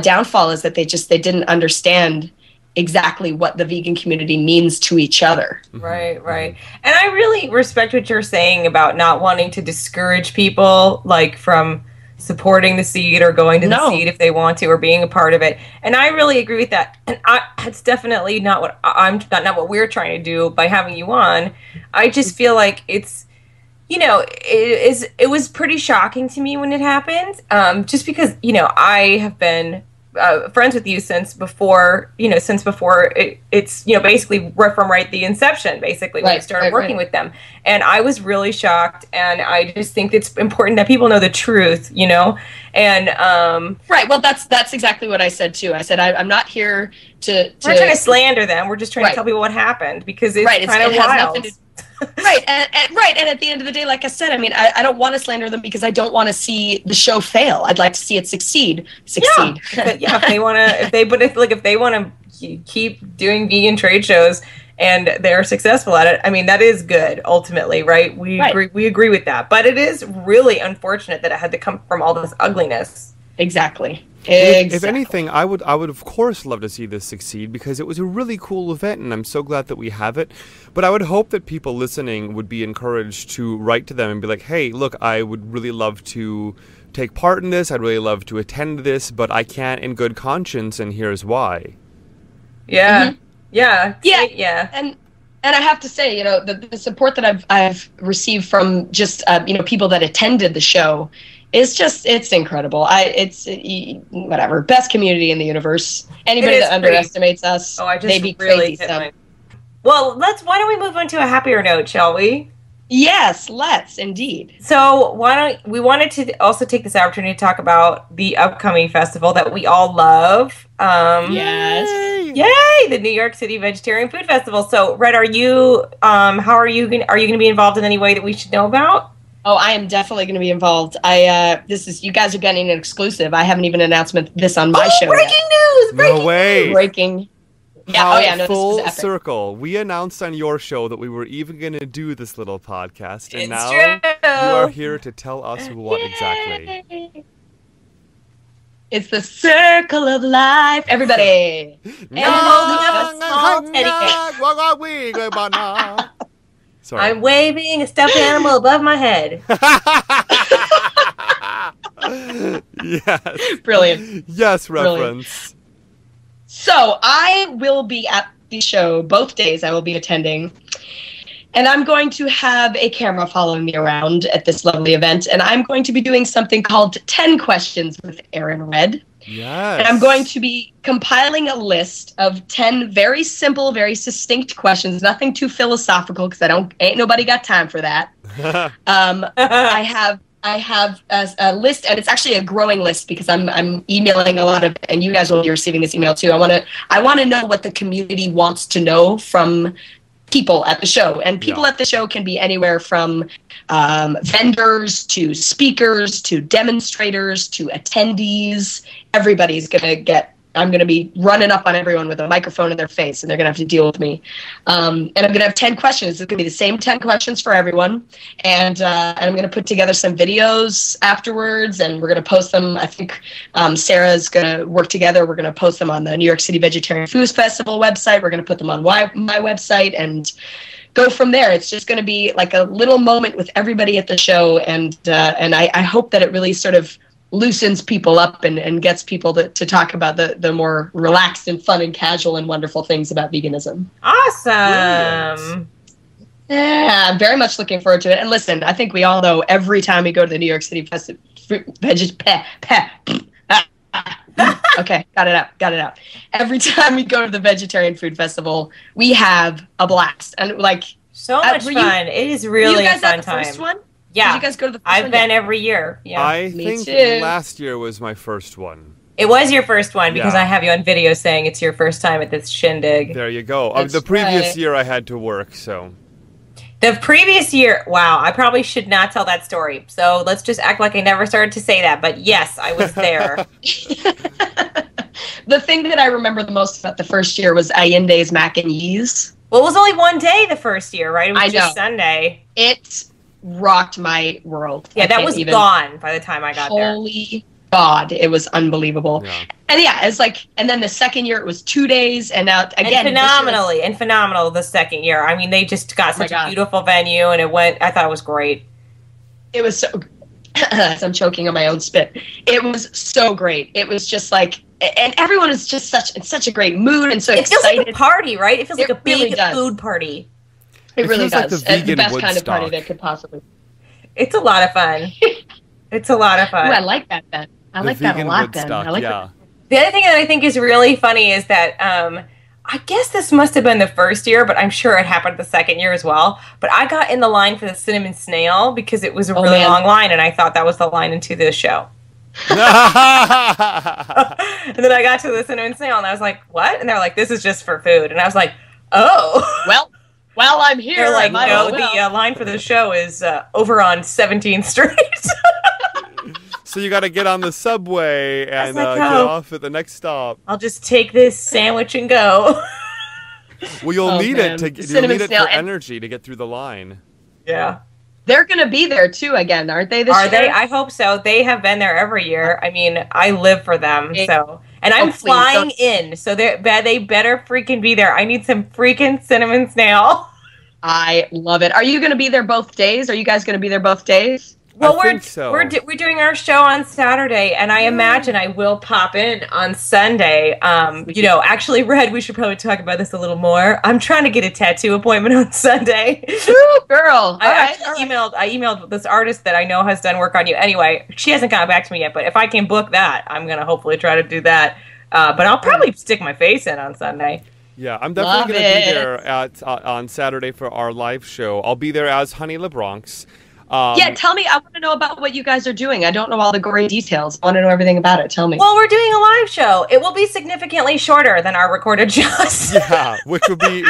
downfall, is that they didn't understand exactly what the vegan community means to each other. Right. And I really respect what you're saying about not wanting to discourage people, like, from supporting the seed or going to the seed if they want to, or being a part of it. And I really agree with that. And it's definitely not what not what we're trying to do by having you on. I just feel like it's, it was pretty shocking to me when it happened. Just because, I have been friends with you since before it's basically from the inception, basically, when I started working with them. And I was really shocked, and I just think it's important that people know the truth, and right. Well, that's exactly what I said too. I said I'm not here to we're trying to slander them. We're just trying to tell people what happened, because it's kind of wild. Right, and at the end of the day, like I said, I mean, I don't want to slander them because I don't want to see the show fail. I'd like to see it succeed. Yeah, if they want to keep doing vegan trade shows and they're successful at it, I mean, that is good ultimately, right? We agree with that, but it is really unfortunate that it had to come from all this ugliness. Exactly. If anything, I would of course love to see this succeed, because it was a really cool event, and I'm so glad that we have it. But I would hope that people listening would be encouraged to write to them and be like, hey, look, I would really love to take part in this. I'd really love to attend this, but I can't in good conscience, and here's why. Yeah. Mm-hmm. Yeah. And I have to say, the support that I've received from just people that attended the show, it's incredible. It's whatever, best community in the universe. Anybody that underestimates us, they be really crazy. Well, why don't we move on to a happier note, shall we? Yes, let's indeed. So we wanted to also take this opportunity to talk about the upcoming festival that we all love. Yes. Yay! The New York City Vegetarian Food Festival. So, Red, are you going to be involved in any way that we should know about? Oh, I am definitely going to be involved. You guys are getting an exclusive. I haven't even announced this on my show breaking yet. News! No way! Breaking. Yeah, Full this is epic. circle. We announced on your show that we were even going to do this little podcast, and it's now true. You are here to tell us what exactly. It's the circle of life, everybody. And holding up a small teddy bear. Sorry. I'm waving a stuffed animal above my head. Yes. Brilliant. Yes, reference. Brilliant. So I will be at the show both days. I will be attending. And I'm going to have a camera following me around at this lovely event. And I'm going to be doing something called 10 Questions with Erin Red. Yes. And I'm going to be compiling a list of 10 very simple, very succinct questions. Nothing too philosophical, because ain't nobody got time for that. I have a list, and it's actually a growing list because I'm emailing a lot of, and you guys will be receiving this email too. I want to know what the community wants to know from people at the show, and people at the show can be anywhere from vendors to speakers to demonstrators to attendees. Everybody's gonna get. I'm going to be running up on everyone with a microphone in their face, and they're going to have to deal with me. And I'm going to have 10 questions. It's going to be the same 10 questions for everyone. And I'm going to put together some videos afterwards, and we're going to post them. I think Sarah's going to work together. We're going to post them on the New York City Vegetarian Food Festival website. We're going to put them on my website and go from there. It's just going to be like a little moment with everybody at the show, and I hope that it really sort of loosens people up and gets people to talk about the more relaxed and fun and casual and wonderful things about veganism. Awesome. Yeah, I'm very much looking forward to it. And listen, I think we all know every time we go to the New York City Festival, okay, got it out. Every time we go to the Vegetarian Food Festival, we have a blast. And like so much fun. It is really a fun time. First one? Yeah. Did you guys go to the first I've one? been every year. Yeah. I Me think too. last year was my first one. It was your first one because Yeah. I have you on video saying it's your first time at this shindig. There you go. That's The previous right. year I had to work, so. The previous year, wow, I probably should not tell that story. So let's just act like I never started to say that. But yes, I was there. The thing that I remember the most about the first year was Allende's mac and cheese. Well, it was only one day the first year, right? It was I just know. Sunday. It rocked my world. Yeah, I that can't was even- gone by the time I got there. Holy God, it was unbelievable. Yeah. And yeah, it's like, and then the second year it was 2 days, and now again, And phenomenal the second year. I mean, they just got such a God. beautiful venue, and I thought it was great. it was so. I'm choking on my own spit. It was so great. It was just like, and everyone is just in such a great mood and so It feels excited. like a party, right? It feels like It a big really does. food party. It really feels like does. the And the vegan best kind of party Woodstock. that could possibly. It's a lot of fun. It's a lot of Ooh, fun. I like that, Ben. I The like that a vegan lot, Ben. Woodstock, I like yeah. The other thing that I think is really funny is that I guess this must have been the first year, but I'm sure it happened the second year as well. But I got in the line for the cinnamon snail because it was a really man. long line, and I thought that was the line into the show. And then I got to the cinnamon snail, and I was like, "What?" And they're like, "This is just for food." And I was like, "Oh." Well, I'm here. They're like, Might "No, as well." the line for the show is over on 17th Street." So you got to get on the subway and like, get oh. off at the next stop. I'll just take this sandwich and go. Well, you'll Oh, need man. it The you'll cinnamon need it snail for and- energy to get through the line. Yeah. They're going to be there too again, aren't they? This Are year? they? I hope so. They have been there every year. I mean, I live for them. So, and I'm Hopefully, flying in, so they better freaking be there. I need some freaking cinnamon snail. I love it. Are you going to be there both days? Are you guys going to be there both days? Well, I think so. we're doing our show on Saturday, and I imagine I will pop in on Sunday. Actually, Red, we should probably talk about this a little more. I'm trying to get a tattoo appointment on Sunday. Woo, girl. I emailed this artist that I know has done work on you. Anyway, she hasn't gotten back to me yet, but if I can book that, I'm gonna hopefully try to do that. But I'll probably stick my face in on Sunday. Yeah, I'm definitely Love going to be it. there on Saturday for our live show. I'll be there as Honey LaBronx. Yeah, tell me. I want to know about what you guys are doing. I don't know all the gory details. I want to know everything about it. Tell me. Well, we're doing a live show. It will be significantly shorter than our recorded shows. Yeah, which would be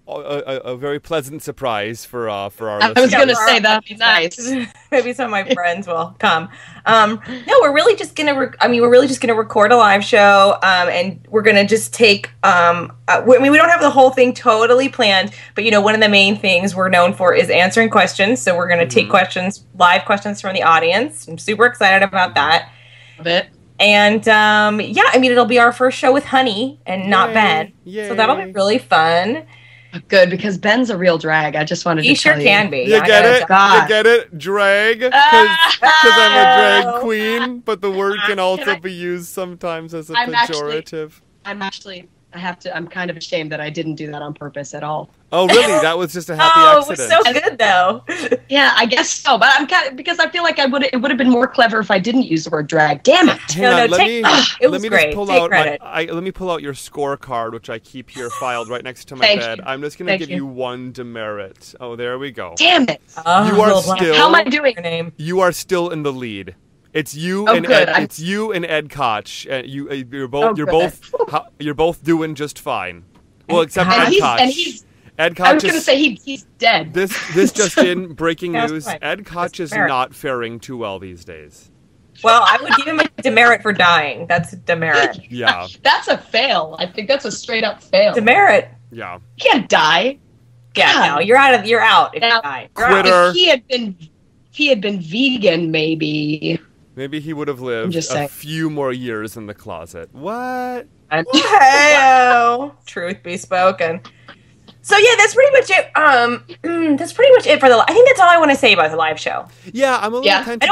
a very pleasant surprise for our I was listeners. going to say that'd be nice. Maybe some of my friends will come. No, we're really just gonna. We're really just gonna record a live show, and we're gonna just take. We don't have the whole thing totally planned, but one of the main things we're known for is answering questions. So we're gonna take live questions from the audience. I'm super excited about that. Love it. And it'll be our first show with Honey and not Yay. Ben. Yay. So that'll be really fun. Good, because Ben's a real drag. I just wanted He to sure tell you. can be. You I get gotta it? tell- You get it? Drag? Because I'm a drag queen, but the word can also be used sometimes as a I'm pejorative. I'm I'm kind of ashamed that I didn't do that on purpose at all. Oh, really? That was just a happy accident. It was so good, though. Yeah, I guess so. But I'm kind of, because I feel like it would have been more clever if I didn't use the word drag. Damn it. Hang on, it was great. Take credit. Let me pull out your scorecard, which I keep here filed right next to my bed. I'm just going to give you 1 demerit. Oh, there we go. Damn it. You are still. How am I doing? You are still in the lead. It's you and good. Ed, it's you and Ed Koch. You're both doing just fine. Well, except Ed Koch. Ed Koch I was going to say he's dead. This just in, breaking news. Ed Koch is not faring too well these days. Well, I would give him a demerit for dying. That's a demerit. Yeah. That's a fail. I think that's a straight up fail. Demerit. Yeah. You can't die. Yeah, God. no, you're out if you die. Quitter. If he had been vegan, maybe he would have lived a few more years in the closet. What? Hey, truth be spoken. So yeah, that's pretty much it. That's pretty much it for I think that's all I want to say about the live show. Yeah, I'm a little tentative. I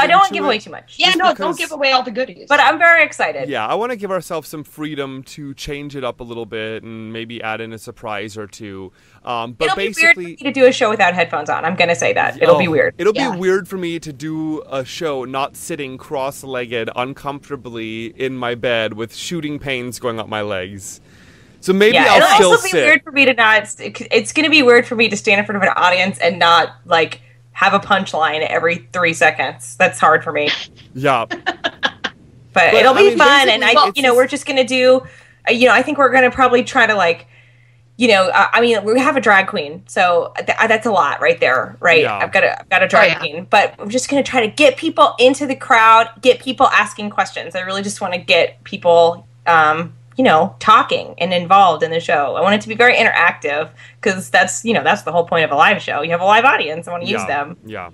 don't want to give away too much. Yeah, no, don't give away all the goodies. But I'm very excited. Yeah, I want to give ourselves some freedom to change it up a little bit and maybe add in a surprise or two. But it'll basically, be weird for me to do a show without headphones on. I'm gonna say that it'll be weird. It'll be weird for me to do a show not sitting cross-legged uncomfortably in my bed with shooting pains going up my legs. So maybe I'll still sit. It'll also be weird for me to not. It's going to be weird for me to stand in front of an audience and not like have a punchline every 3 seconds. That's hard for me. Yeah. But it'll be fun, and we're just going to do. I think we're going to probably try to we have a drag queen, so that's a lot right there, right? Yeah. I've got a drag queen, but we're just going to try to get people into the crowd, get people asking questions. I really just want to get people. Talking and involved in the show. I want it to be very interactive because that's the whole point of a live show. You have a live audience. I want to use them. Yeah.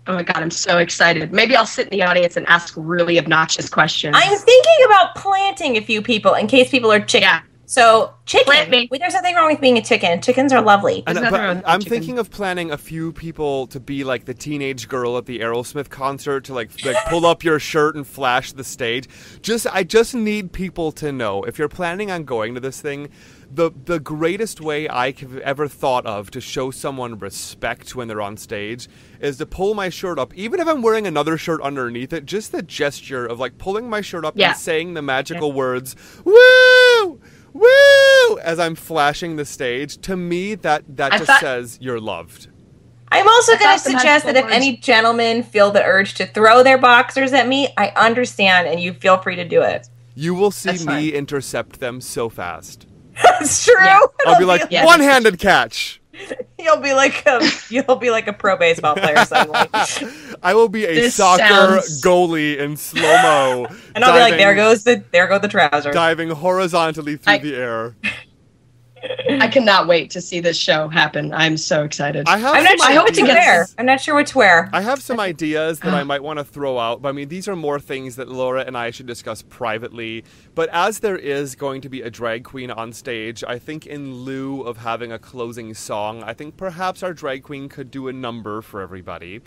Oh my God, I'm so excited. Maybe I'll sit in the audience and ask really obnoxious questions. I'm thinking about planting a few people in case people are chicken. Yeah. So, chicken. There's nothing wrong with being a chicken. Chickens are lovely. I'm thinking of planning a few people to be like the teenage girl at the Aerosmith concert to like pull up your shirt and flash the stage. I just need people to know, if you're planning on going to this thing, the greatest way I have ever thought of to show someone respect when they're on stage is to pull my shirt up, even if I'm wearing another shirt underneath it. Just the gesture of like pulling my shirt up and saying the magical words, "Woo! Woo!" as I'm flashing the stage. To me, that says you're loved. I'm also going to suggest that if any gentlemen feel the urge to throw their boxers at me, I understand, and you feel free to do it. You will see me intercept them so fast. That's true. Yeah. I'll be like, one-handed catch. You'll be like a pro baseball player suddenly. I will be a soccer goalie in slow-mo. And I'll be like, there go the trousers. Diving horizontally through the air. I cannot wait to see this show happen. I'm so excited. I'm not sure what to wear. I have some ideas that I might want to throw out. But I mean, these are more things that Laura and I should discuss privately. But as there is going to be a drag queen on stage, I think in lieu of having a closing song, I think perhaps our drag queen could do a number for everybody.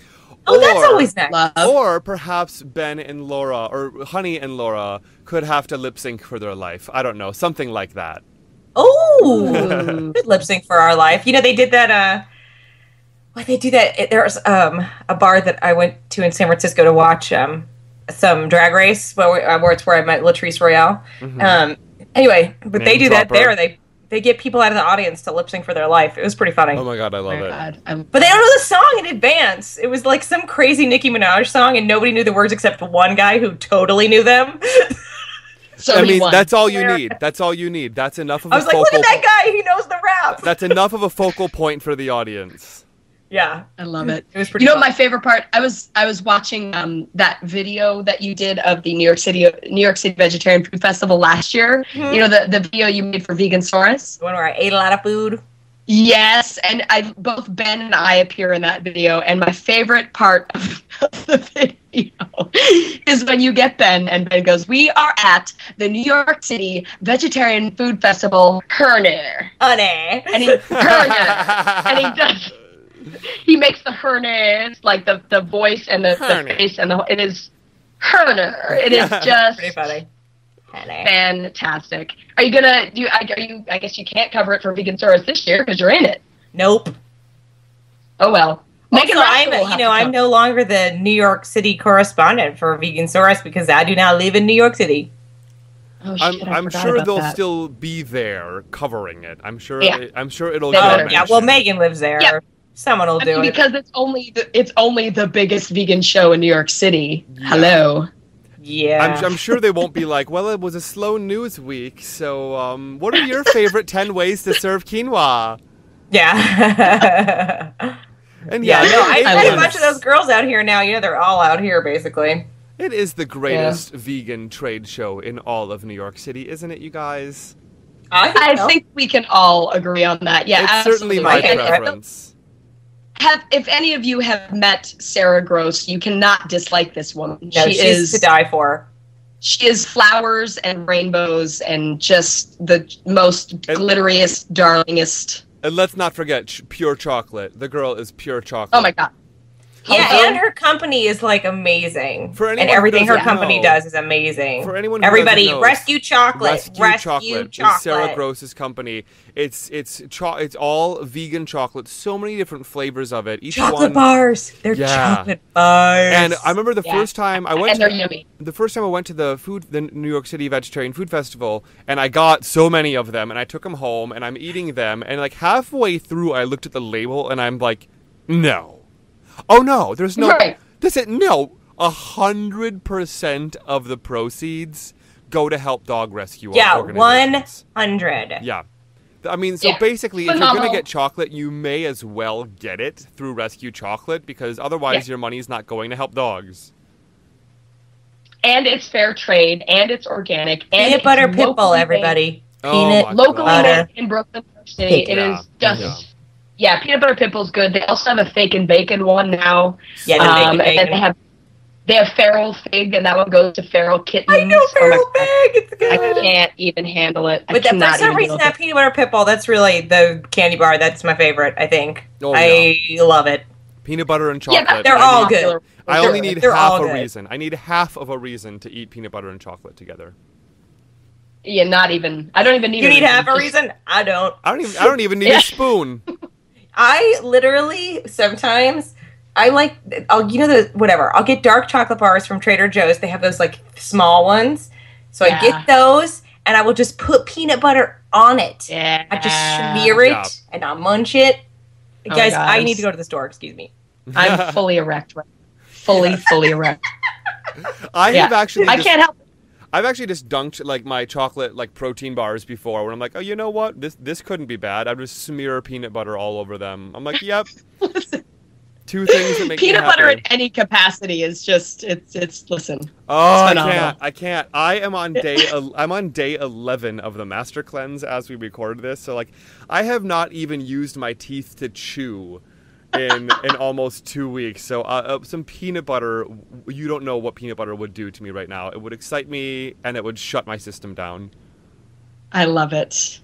Oh, that's always nice. Or perhaps Ben and Laura, or Honey and Laura, could have to lip sync for their life. I don't know, something like that. Oh, good lip sync for our life. They did that. They do that. There's a bar that I went to in San Francisco to watch some drag race where it's where I met Latrice Royale. Mm-hmm. Anyway, but they do that there. They get people out of the audience to lip sync for their life. It was pretty funny. Oh my God, I love it. But they don't know the song in advance. It was like some crazy Nicki Minaj song, and nobody knew the words except one guy who totally knew them. So that's all you need. That's all you need. That's enough of a focal point. I was like, look at that guy. He knows the rap. That's enough of a focal point for the audience. Yeah. I love it. It was pretty fun. My favorite part, I was watching that video that you did of the New York City Vegetarian Food Festival last year. Mm-hmm. The video you made for Vegan Saurus. The one where I ate a lot of food. Yes, and both Ben and I appear in that video, and my favorite part of the video is when you get Ben, and Ben goes, "We are at the New York City Vegetarian Food Festival, Harren." And he makes the Harren, like the voice and the face, and it is Harren. It is just pretty funny. Fantastic. Are you gonna do? I guess you can't cover it for Vegan Source this year because you're in it. Nope. Oh well. Also, I'm no longer the New York City correspondent for Vegan Source because I do not live in New York City. Oh, shit, I'm sure they'll still be there covering it. I'm sure. Yeah. I'm sure it'll. Yeah. Well, Megan lives there. Yeah. Someone will do it because it's only the biggest vegan show in New York City. Yeah. Hello. Yeah. I'm sure they won't be like, well, it was a slow news week, so what are your favorite 10 ways to serve quinoa? Yeah. And I met a bunch of those girls out here now. You know, they're all out here, basically. It is the greatest vegan trade show in all of New York City, isn't it, you guys? I think we can all agree on that. Yeah, it's absolutely. Certainly my preference. If any of you have met Sarah Gross, you cannot dislike this woman. No, she's to die for. She is flowers and rainbows and just the most glitteriest, darlingest. And let's not forget pure chocolate. The girl is pure chocolate. Oh my god. Yeah, and her company is like amazing. And everything her company does is amazing. For anyone everybody, Rescue Chocolate. Rescue Chocolate is Sarah Gross's company. It's all vegan chocolate. So many different flavors of it. Each chocolate bars. They're chocolate bars. And I remember the first time I went. And they're yummy. The first time I went to the New York City Vegetarian Food Festival, and I got so many of them, and I took them home, and I'm eating them, and like halfway through, I looked at the label, and I'm like, no. Oh no, there's no. Right. No, 100% of the proceeds go to help dog rescue. Yeah, 100. Yeah, I mean, so basically, if you're gonna get chocolate, you may as well get it through Rescue Chocolate because otherwise, your money's not going to help dogs. And it's fair trade, and it's organic, and peanut butter pitbull, everybody. Peanut locally made in Brooklyn, New York City. It is just. Yeah. Yeah, peanut butter pitbull's good. They also have a fake and bacon one now. Yeah, and they have feral fig, and that one goes to feral kittens. I know feral fig. It's good. I can't even handle it. But for some reason, that peanut butter pitbull, that's really the candy bar. That's my favorite. I think. I love it. Peanut butter and chocolate. Yeah, they're all good. I only need half a reason. I need half of a reason to eat peanut butter and chocolate together. Yeah, not even. I don't even need. You need half a reason. I don't. I don't even need a spoon. I literally sometimes I'll get dark chocolate bars from Trader Joe's. They have those like small ones. So I get those and I will just put peanut butter on it. Yeah. I just smear it and I'll munch it. Guys, I need to go to the store, excuse me. I'm fully erect right now. Fully erect. I can't help it. I've actually just dunked like my chocolate like protein bars before when I'm like, oh, you know what? This couldn't be bad. I just smear peanut butter all over them. I'm like, yep. Two things that make peanut me happy. Butter in any capacity is just it's listen. Oh, I can't. I am on I'm on day 11 of the master cleanse as we record this. So like I have not even used my teeth to chew in almost 2 weeks. So some peanut butter, you don't know what peanut butter would do to me right now. It would excite me and it would shut my system down. I love it.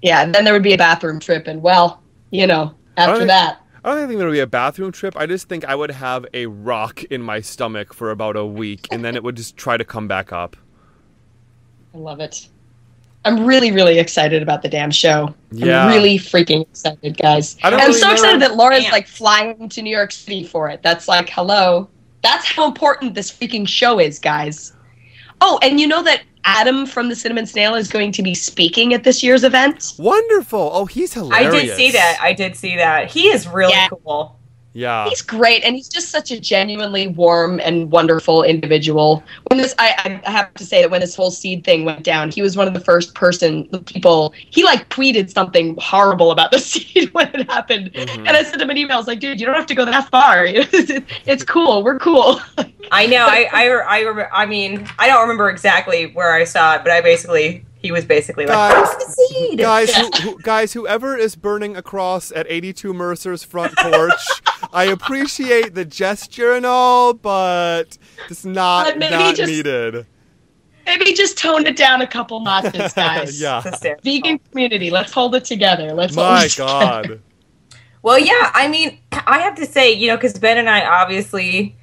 Yeah, and then there would be a bathroom trip and after that. I don't think there would be a bathroom trip. I just think I would have a rock in my stomach for about a week and then it would just try to come back up. I love it. I'm really, really excited about the damn show. Yeah. I'm really freaking excited, guys. I'm so excited that Laura's like flying to New York City for it. That's like, hello. That's how important this freaking show is, guys. Oh, and you know that Adam from the Cinnamon Snail is going to be speaking at this year's event? Wonderful. Oh, he's hilarious. I did see that. He is really cool. Yeah. He's great, and he's just such a genuinely warm and wonderful individual. When I have to say that when this whole seed thing went down, he was one of the first people, he like tweeted something horrible about the seed when it happened. Mm-hmm. And I sent him an email, I was like, dude, you don't have to go that far. It's cool. We're cool. I know. I mean, I don't remember exactly where I saw it, but he was basically like, seed. Guys, whoever is burning a cross at 82 Mercer's front porch, I appreciate the gesture and all, but it's not needed. Maybe just tone it down a couple notches, guys. Yeah. Vegan community, let's hold it together. My God. Well, yeah, I mean, I have to say, because Ben and I obviously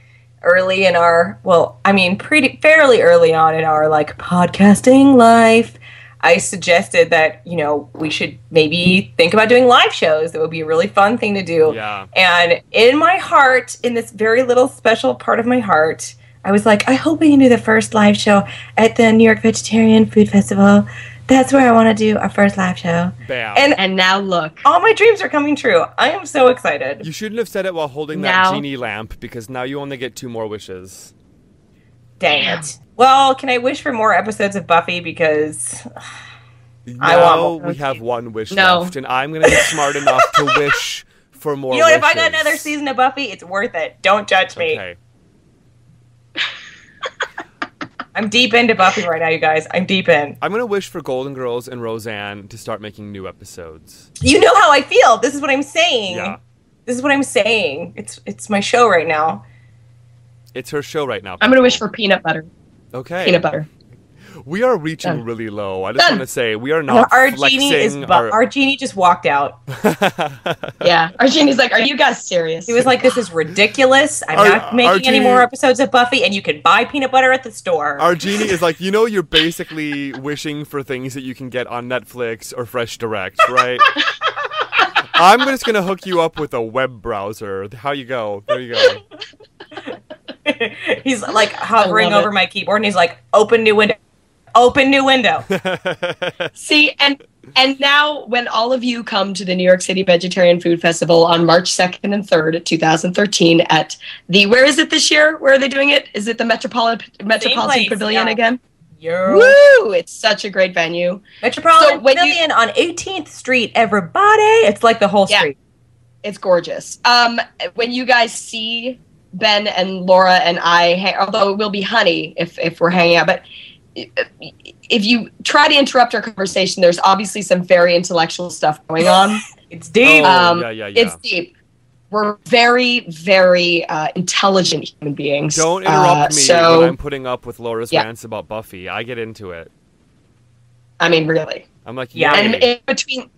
early in our, fairly early on in our like podcasting life, I suggested that, we should maybe think about doing live shows. That would be a really fun thing to do. Yeah. And in my heart, in this very little special part of my heart, I was like, I hope we can do the first live show at the New York Vegetarian Food Festival. That's where I want to do our first live show. Bam. And now look. All my dreams are coming true. I am so excited. You shouldn't have said it while holding that genie lamp, because now you only get 2 more wishes. Dang it. Well, can I wish for more episodes of Buffy? Because I want more. We have 1 wish left, and I'm going to be smart enough to wish for more wishes. If I got another season of Buffy, it's worth it. Don't judge me. Okay. I'm deep into Buffy right now, you guys. I'm deep in. I'm going to wish for Golden Girls and Roseanne to start making new episodes. You know how I feel. This is what I'm saying. Yeah. This is what I'm saying. It's my show right now. It's her show right now. I'm going to wish for peanut butter. Okay. Peanut butter. We are reaching really low. I just want to say, we are not our flexing. Genie our genie just walked out. Yeah. Our genie's like, are you guys serious? He was like, this is ridiculous. I'm not making any more episodes of Buffy, and you can buy peanut butter at the store. Our genie is like, you're basically wishing for things that you can get on Netflix or Fresh Direct, right? I'm just going to hook you up with a web browser. How you go? There you go. He's like hovering over my keyboard, and he's like, open new window. Open new window. See, and now when all of you come to the New York City Vegetarian Food Festival on March 2nd and 3rd, 2013 at the, where is it this year? Where are they doing it? Is it the Metropolitan Pavilion again? Woo! It's such a great venue. Metropolitan Pavilion on 18th Street, everybody. It's like the whole street. It's gorgeous. When you guys see Ben and Laura and I, although it will be Honey if we're hanging out, but if you try to interrupt our conversation, there's obviously some very intellectual stuff going on. It's deep. It's deep. We're very, very intelligent human beings. Don't interrupt me when I'm putting up with Laura's rants about Buffy. I get into it. I mean, really. I'm like, yeah. And in between,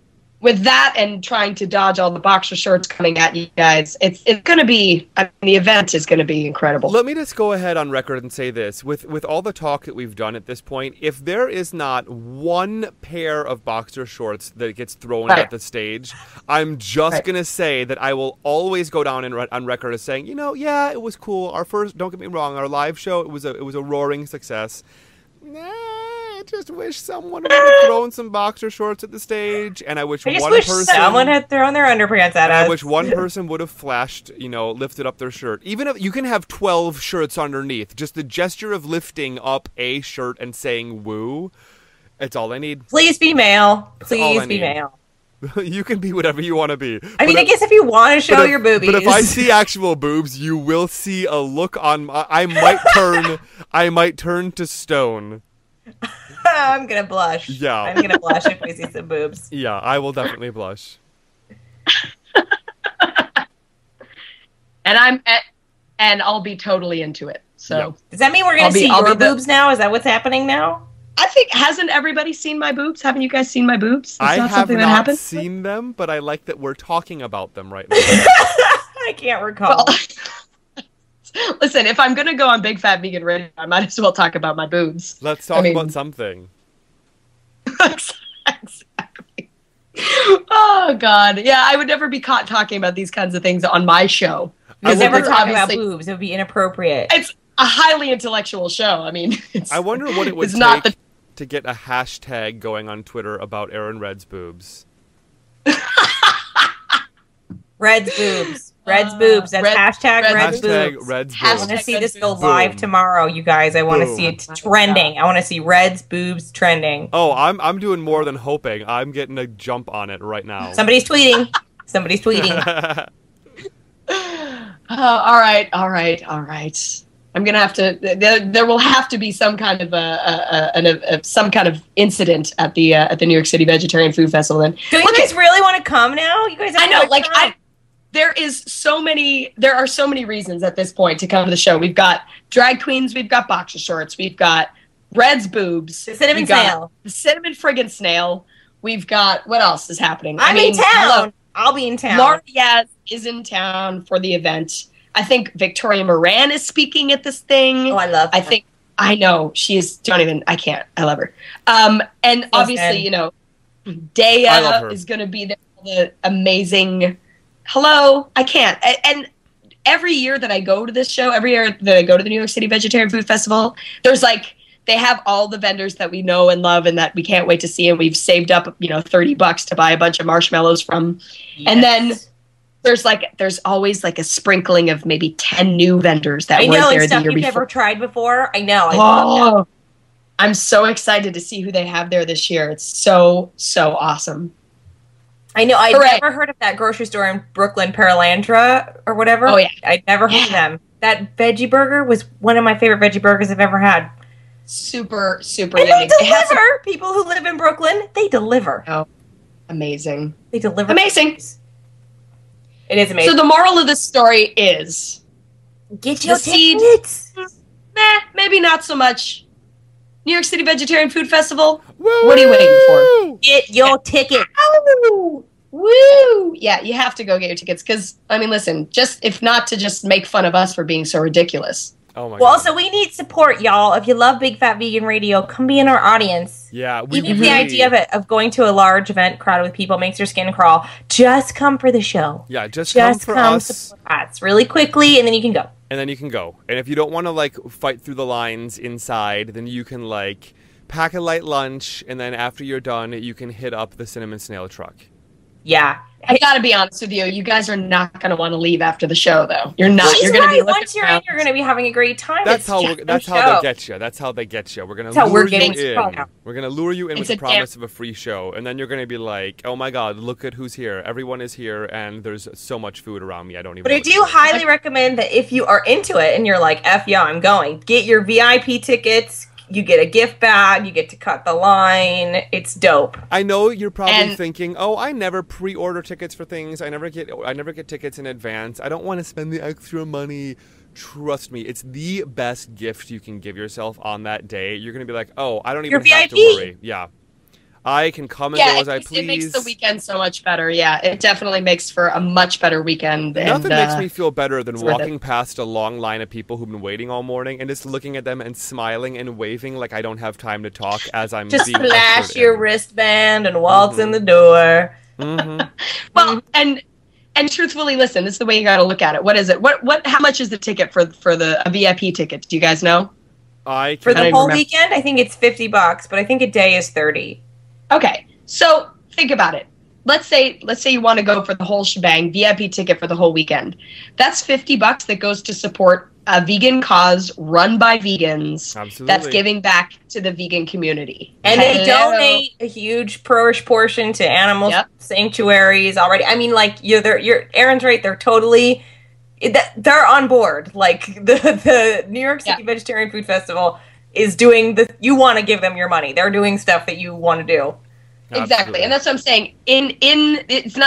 with that and trying to dodge all the boxer shorts coming at you guys, it's going to be, the event is going to be incredible. Let me just go ahead on record and say this. With all the talk that we've done at this point, if there is not 1 pair of boxer shorts that gets thrown at the stage, I'm just going to say that I will always go down on record as saying, yeah, it was cool. Our first, don't get me wrong, our live show, it was a roaring success. I just wish someone would have thrown some boxer shorts at the stage, and I wish someone had thrown their underpants at us. I wish one person would have flashed, lifted up their shirt. Even if you can have 12 shirts underneath, just the gesture of lifting up a shirt and saying "woo," it's all I need. Please be male. Please be male. You can be whatever you want to be. I mean, I guess if you want to show your boobies. But if I see actual boobs, you will see a look on. I might turn to stone. I'm gonna blush. Yeah, I'm gonna blush if we see some boobs. Yeah, I will definitely blush. And I'll be totally into it. So does that mean we're gonna see your boobs now? Is that what's happening now? I think, hasn't everybody seen my boobs? Haven't you guys seen my boobs? I have not seen them, but I like that we're talking about them right now. I can't recall. Well, listen, if I'm going to go on Big Fat Vegan Radio, I might as well talk about my boobs. Let's talk about something. Exactly. Oh, God. Yeah, I would never be caught talking about these kinds of things on my show. I would never talk about boobs. It would be inappropriate. It's a highly intellectual show. I mean, I wonder what it would take to get a hashtag going on Twitter about Erin Red's boobs. Red's boobs. Red's boobs. That's hashtag Red's boobs. Red's boobs. I want to see this go live tomorrow, you guys. I want to see it trending. I want to see Red's boobs trending. Oh, I'm doing more than hoping. I'm getting a jump on it right now. Somebody's tweeting. Somebody's tweeting. All right. I'm gonna have to. There will have to be some kind of some kind of incident at the New York City Vegetarian Food Festival. Then, do you guys really want to come now? You guys, I know. There are so many reasons at this point to come to the show. We've got drag queens. We've got boxer shorts. We've got Red's boobs. The cinnamon snail. The cinnamon friggin' snail. We've got, what else is happening? I'm in town. I'll be in town. Laura Diaz is in town for the event. I think Victoria Moran is speaking at this thing. Oh, I love her. I know. She's, I can't. I love her. And so obviously, you know, Daya is going to be there. The amazing, hello, I can't. And every year that I go to this show, every year that I go to the New York City Vegetarian Food Festival, there's like, they have all the vendors that we know and love and that we can't wait to see. And we've saved up, you know, $30 to buy a bunch of marshmallows from. Yes. And then there's always like a sprinkling of maybe 10 new vendors that weren't there the year before. You've never tried before. I know. I love that. I'm so excited to see who they have there this year. It's so awesome. I know. I'd never heard of that grocery store in Brooklyn, Paralandra or whatever. Oh, yeah. I'd never heard of them. That veggie burger was one of my favorite veggie burgers I've ever had. Super and yummy. They deliver. People who live in Brooklyn, they deliver. Oh, amazing. They deliver. Amazing. It is amazing. So the moral of this story is... Get your tickets. Maybe not so much. New York City Vegetarian Food Festival. Woo! What are you waiting for? Get your ticket. Woo! Yeah, you have to go get your tickets because, I mean, listen, if not to just make fun of us for being so ridiculous. Oh my God. Also, we need support, y'all. If you love Big Fat Vegan Radio, come be in our audience. Yeah, the idea of going to a large event crowded with people makes your skin crawl. Just come for the show. Yeah, just come for us. Support us really quickly, and then you can go. And if you don't want to like fight through the lines inside, then you can like pack a light lunch, and then after you're done, you can hit up the cinnamon snail truck. Yeah. I gotta be honest with you. You guys are not gonna want to leave after the show, though. You're not. You're gonna be once you're in, you're gonna be having a great time. That's how they get you. That's how they get you. We're gonna lure you in. We're gonna lure you in with the promise of a free show, and then you're gonna be like, "Oh my God, look at who's here! Everyone is here, and there's so much food around me. I don't even." But I do highly recommend that if you are into it and you're like, "F yeah, I'm going," get your VIP tickets. You get a gift bag. You get to cut the line. It's dope. I know you're probably thinking, "Oh, I never pre-order tickets for things. I never get tickets in advance. I don't want to spend the extra money." Trust me, it's the best gift you can give yourself on that day. You're gonna be like, "Oh, I don't even have to worry." Yeah. I can come and go as I please. It makes the weekend so much better. Yeah, it definitely makes for a much better weekend. Nothing makes me feel better than walking past a long line of people who've been waiting all morning and just looking at them and smiling and waving like I don't have time to talk as I'm just being flash your wristband and waltz in the door. Well, and truthfully, listen, this is the way you got to look at it. What is it? How much is the ticket for a VIP ticket? Do you guys know? For the whole weekend, I think it's $50, but I think a day is $30. Okay, so think about it. Let's say you want to go for the whole shebang, VIP ticket for the whole weekend. That's $50 that goes to support a vegan cause run by vegans. Absolutely. That's giving back to the vegan community. And they donate a huge portion to animal sanctuaries already. I mean, like Erin's right. They're totally they're on board. Like the New York City Vegetarian Food Festival is doing you want to give them your money. They're doing stuff that you want to do. Exactly. Absolutely. And that's what I'm saying.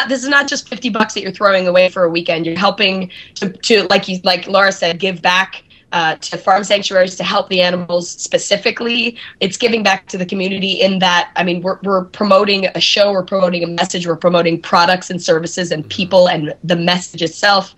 This is not just $50 that you're throwing away for a weekend. You're helping to like Laura said, give back to farm sanctuaries to help the animals specifically. It's giving back to the community in that, I mean, we're promoting a show, we're promoting a message, we're promoting products and services and people and the message itself.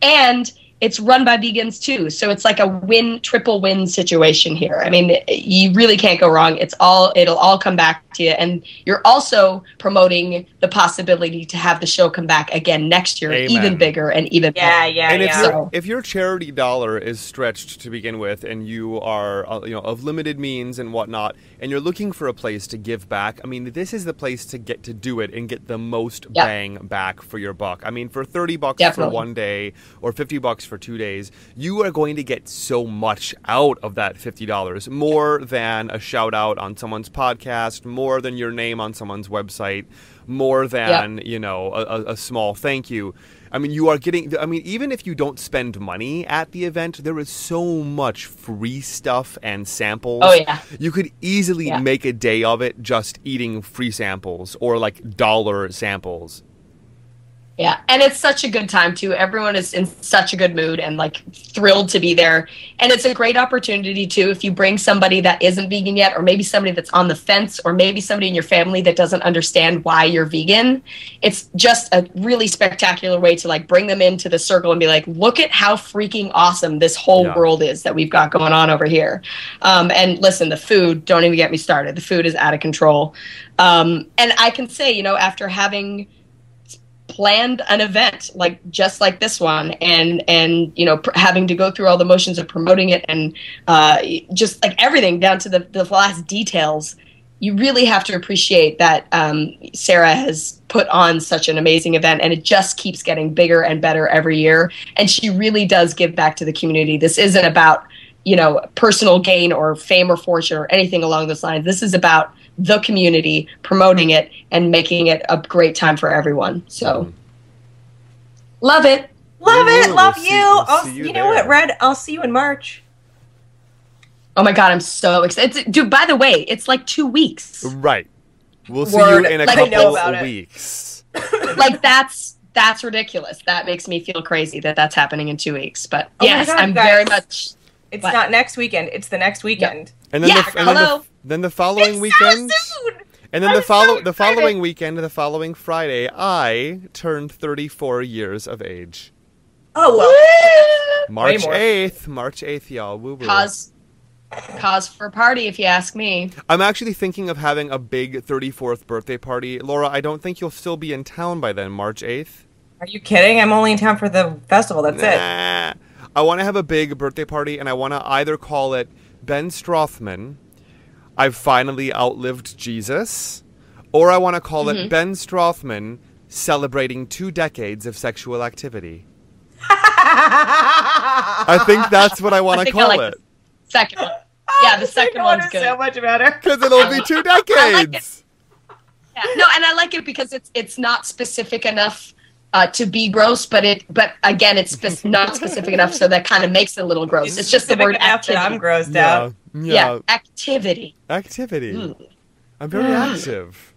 And it's run by vegans too, so it's like a triple win situation here. I mean, you really can't go wrong. It'll all come back to you, and you're also promoting the possibility to have the show come back again next year, even bigger and even better. And if your charity dollar is stretched to begin with, and you are of limited means and whatnot, and you're looking for a place to give back, I mean, this is the place to get to do it and get the most bang back for your buck. I mean, for $30 for one day or $50 for 2 days, you are going to get so much out of that $50, more than a shout out on someone's podcast, more than your name on someone's website, more than a small thank you. I mean, you are getting, I mean, even if you don't spend money at the event, there is so much free stuff and samples. Oh, yeah. You could easily make a day of it just eating free samples or like dollar samples. Yeah, and it's such a good time too. Everyone is in such a good mood and like thrilled to be there. And it's a great opportunity too if you bring somebody that isn't vegan yet, or maybe somebody that's on the fence, or maybe somebody in your family that doesn't understand why you're vegan. It's just a really spectacular way to like bring them into the circle and be like, look at how freaking awesome this whole world is that we've got going on over here. And listen, the food, don't even get me started. The food is out of control. And I can say, you know, after having planned an event like just like this one, and you know, having to go through all the motions of promoting it, and just like everything down to the last details, you really have to appreciate that Sarah has put on such an amazing event, and it just keeps getting bigger and better every year, and she really does give back to the community. This isn't about, you know, personal gain or fame or fortune or anything along those lines. This is about the community, promoting it and making it a great time for everyone. So love it. Love it. Love We'll you. see you You know what, there. Red? I'll see you in March. Oh my God, I'm so excited. Dude, by the way, it's like 2 weeks. Right. We'll see Word. you in a Like, I know couple about of it. weeks. Like that's ridiculous. That makes me feel crazy that that's happening in 2 weeks. But Oh my yes, God, I'm guys. very much. It's What? not next weekend. It's the next weekend. And then Yeah, the, then the following weekend. So soon! And then I'm the so the following weekend, the following Friday, I turned 34 years of age. Oh, well. March more. 8th. March 8th, y'all. Woo woo. Cause for a party, if you ask me. I'm actually thinking of having a big 34th birthday party. Laura, I don't think you'll still be in town by then, March 8th. Are you kidding? I'm only in town for the festival. That's it. Nah. I want to have a big birthday party, and I want to either call it Ben Strothman, I've finally outlived Jesus, or I want to call it Ben Strothman celebrating 2 decades of sexual activity. I think that's what I want to think I call like it. the second one. Yeah, the second one's good. So much better. Because it'll be 2 like decades. Yeah. No, and I like it because it's not specific enough to be gross, but again, it's not specific enough, so that kind of makes it a little gross. It's just the word activity. I'm grossed Yeah. out. Yeah, activity. Activity. I'm very active.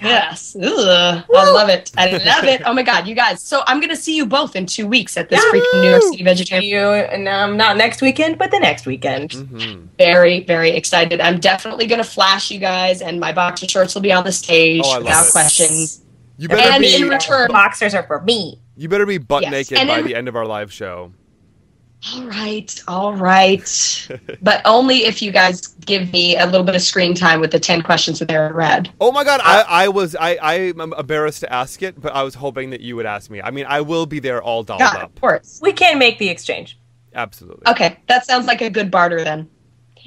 Yes. Ugh. I love it. I love it. Oh my God, you guys. So I'm going to see you both in 2 weeks at this freaking New York City See Vegetarian. you, and not next weekend, but the next weekend. Very, very excited. I'm definitely going to flash you guys, and my boxer shorts will be on the stage Oh, I love without it. question. You better And be in return, Boxers are for me. you better be butt Yes. naked And by in- the end of our live show. all right. But only if you guys give me a little bit of screen time with the 10 questions with Erin Red. Oh my God, I'm embarrassed to ask it, but I was hoping that you would ask me. I mean, I will be there all dolled God, up. of course. We can make the exchange. Absolutely. Okay, that sounds like a good barter then.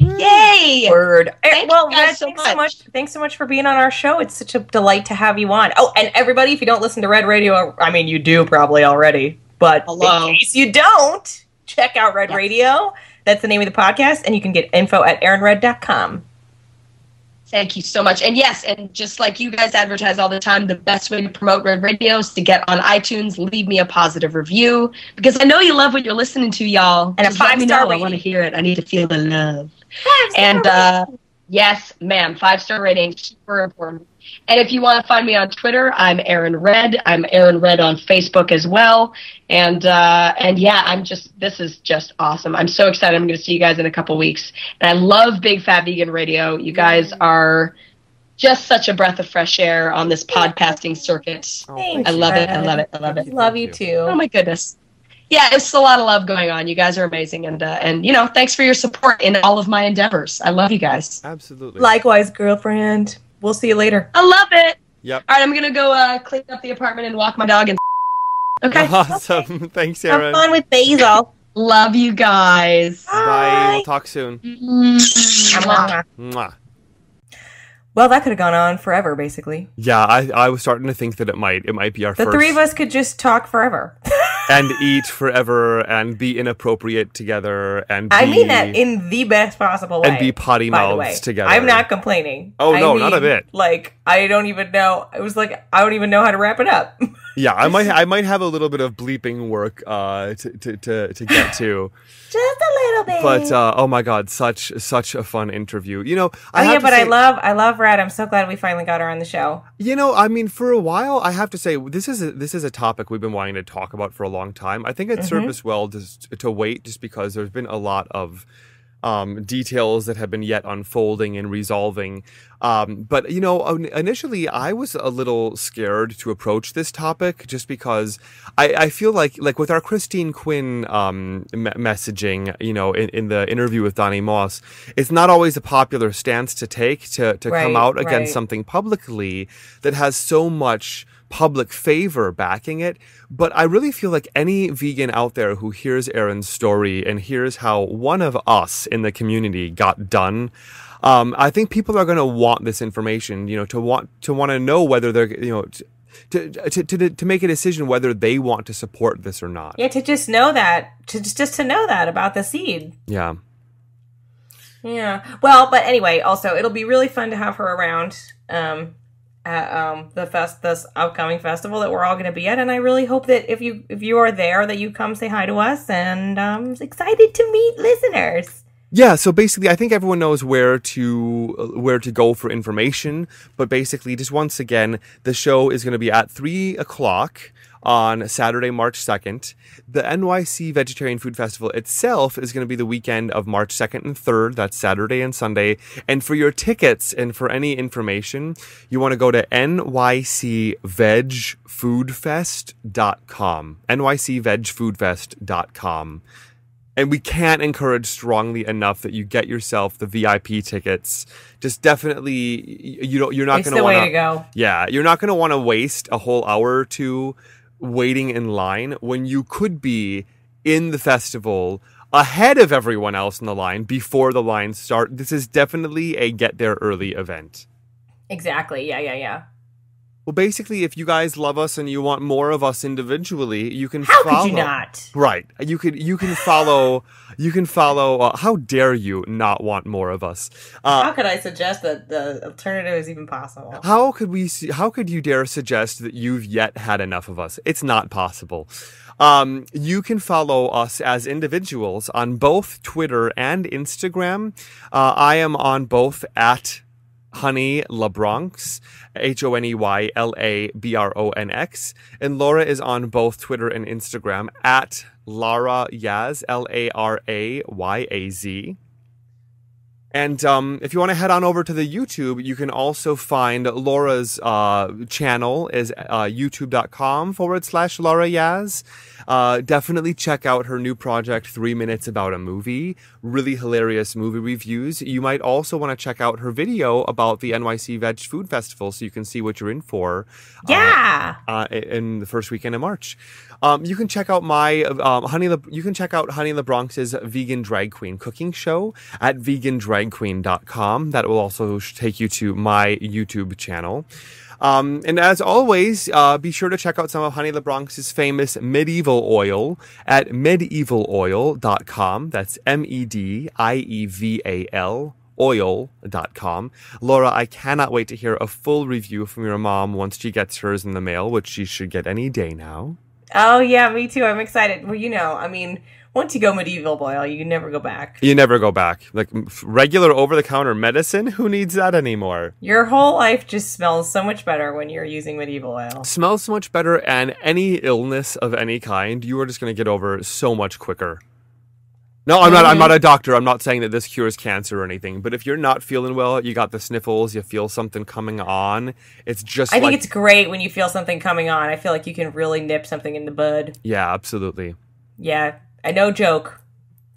Yay! Word. Thank Well, you guys Red, so thanks so much. much. Thanks so much for being on our show. It's such a delight to have you on. Oh, and everybody, if you don't listen to Red Radio, I mean, you do probably already, but Hello. in case you don't, check out Red Yes. Radio. That's the name of the podcast, and you can get info at erinred.com. Thank you so much. And yes, and just like you guys advertise all the time, the best way to promote Red Radio is to get on iTunes, leave me a positive review, because I know you love what you're listening to, y'all. And a Just let me 5-star know. I rating. want to hear it. I need to feel the love. 5-star And rating. yes, ma'am, 5-star rating, super important. And if you want to find me on Twitter, I'm Erin Red. I'm Erin Red on Facebook as well. And yeah, this is just awesome. I'm so excited. I'm going to see you guys in a couple weeks. And I love Big Fat Vegan Radio. You guys are just such a breath of fresh air on this podcasting circuit. Thanks, I love it. I Red. love it. I love it. Love you Thank too. Oh my goodness. Yeah, it's a lot of love going on. You guys are amazing. And you know, thanks for your support in all of my endeavors. I love you guys. Absolutely. Likewise, girlfriend. We'll see you later. I love it. Yep. All right, I'm going to go clean up the apartment and walk my dog. And okay. Awesome. Thanks, Have Erin. fun with Basil. Love you guys. Bye. We'll talk soon. Mwah. Mwah. Well, that could have gone on forever, basically. Yeah, I was starting to think that it might be our The first. three of us could just talk forever. And eat forever and be inappropriate together and be, I mean that in the best possible way. And be potty by the mouths way. together. I'm not complaining. Oh, I no, mean, not a bit. Like, I don't even know. It was like, I don't even know how to wrap it up. Yeah, I might have a little bit of bleeping work to get to. Just a little bit. But oh my God, such a fun interview. You know, I love Red. I'm so glad we finally got her on the show. You know, I mean, for a while, I have to say this is a topic we've been wanting to talk about for a long time. I think it served us well to wait, just because there's been a lot of details that have been yet unfolding and resolving. But, you know, initially I was a little scared to approach this topic, just because I feel like with our Christine Quinn messaging, you know, in the interview with Donnie Moss, it's not always a popular stance to take to come out against something publicly that has so much public favor backing it. But I really feel like any vegan out there who hears Erin's story and hears how one of us in the community got done, I think people are going to want this information, you know, to want to know whether they're, you know, to make a decision whether they want to support this or not. Yeah, to just know that, to know that about the seed. Yeah. Yeah. Well, but anyway, also it'll be really fun to have her around. At this upcoming festival that we're all going to be at, and I really hope that if you are there, that you come say hi to us, and I'm excited to meet listeners. Yeah, so basically, I think everyone knows where to go for information. But basically, just once again, the show is going to be at 3:00 on Saturday, March 2nd. The NYC Vegetarian Food Festival itself is going to be the weekend of March 2nd and 3rd. That's Saturday and Sunday. And for your tickets and for any information, you want to go to nycvegfoodfest.com. nycvegfoodfest.com. And we can't encourage strongly enough that you get yourself the VIP tickets. Just definitely, you're not going to want to. It's the way to go. Yeah, you're not going to want to waste a whole hour or two waiting in line when you could be in the festival ahead of everyone else in the line before the lines start. This is definitely a get there early event. Exactly. Yeah. Well, basically, if you guys love us and you want more of us individually, you can follow. How could you not? Right. You can follow. How dare you not want more of us? How could I suggest that the alternative is even possible? How could you dare suggest that you've yet had enough of us? It's not possible. You can follow us as individuals on both Twitter and Instagram. I am on both at Honey LaBronx, HoneyLabronx, and Laura is on both Twitter and Instagram at Lara Yaz, LARAYAZ. And if you want to head on over to the YouTube, you can also find Laura's channel is youtube.com/Laura Yaz. Definitely check out her new project, 3 Minutes About a Movie. Really hilarious movie reviews. You might also want to check out her video about the NYC Veg Food Festival so you can see what you're in for. Yeah. In the first weekend of March. You can check out Honey LaBronx's Vegan Drag Queen cooking show at vegandragqueen.com. That will also take you to my YouTube channel. And as always, be sure to check out some of Honey LaBronx's famous medieval oil at medievaloil.com. That's MEDIEVAL oil.com. Laura, I cannot wait to hear a full review from your mom once she gets hers in the mail, which she should get any day now. Oh, yeah, me too. I'm excited. Well, you know, I mean, once you go medieval oil, you never go back. You never go back. Like regular over-the-counter medicine, who needs that anymore? Your whole life just smells so much better when you're using medieval oil. Smells so much better, and any illness of any kind, you are just going to get over so much quicker. No, I'm not a doctor. I'm not saying that this cures cancer or anything. But if you're not feeling well, you got the sniffles, you feel something coming on, it's just I think it's great when you feel something coming on. I feel like you can really nip something in the bud. Yeah, absolutely. Yeah, I no joke.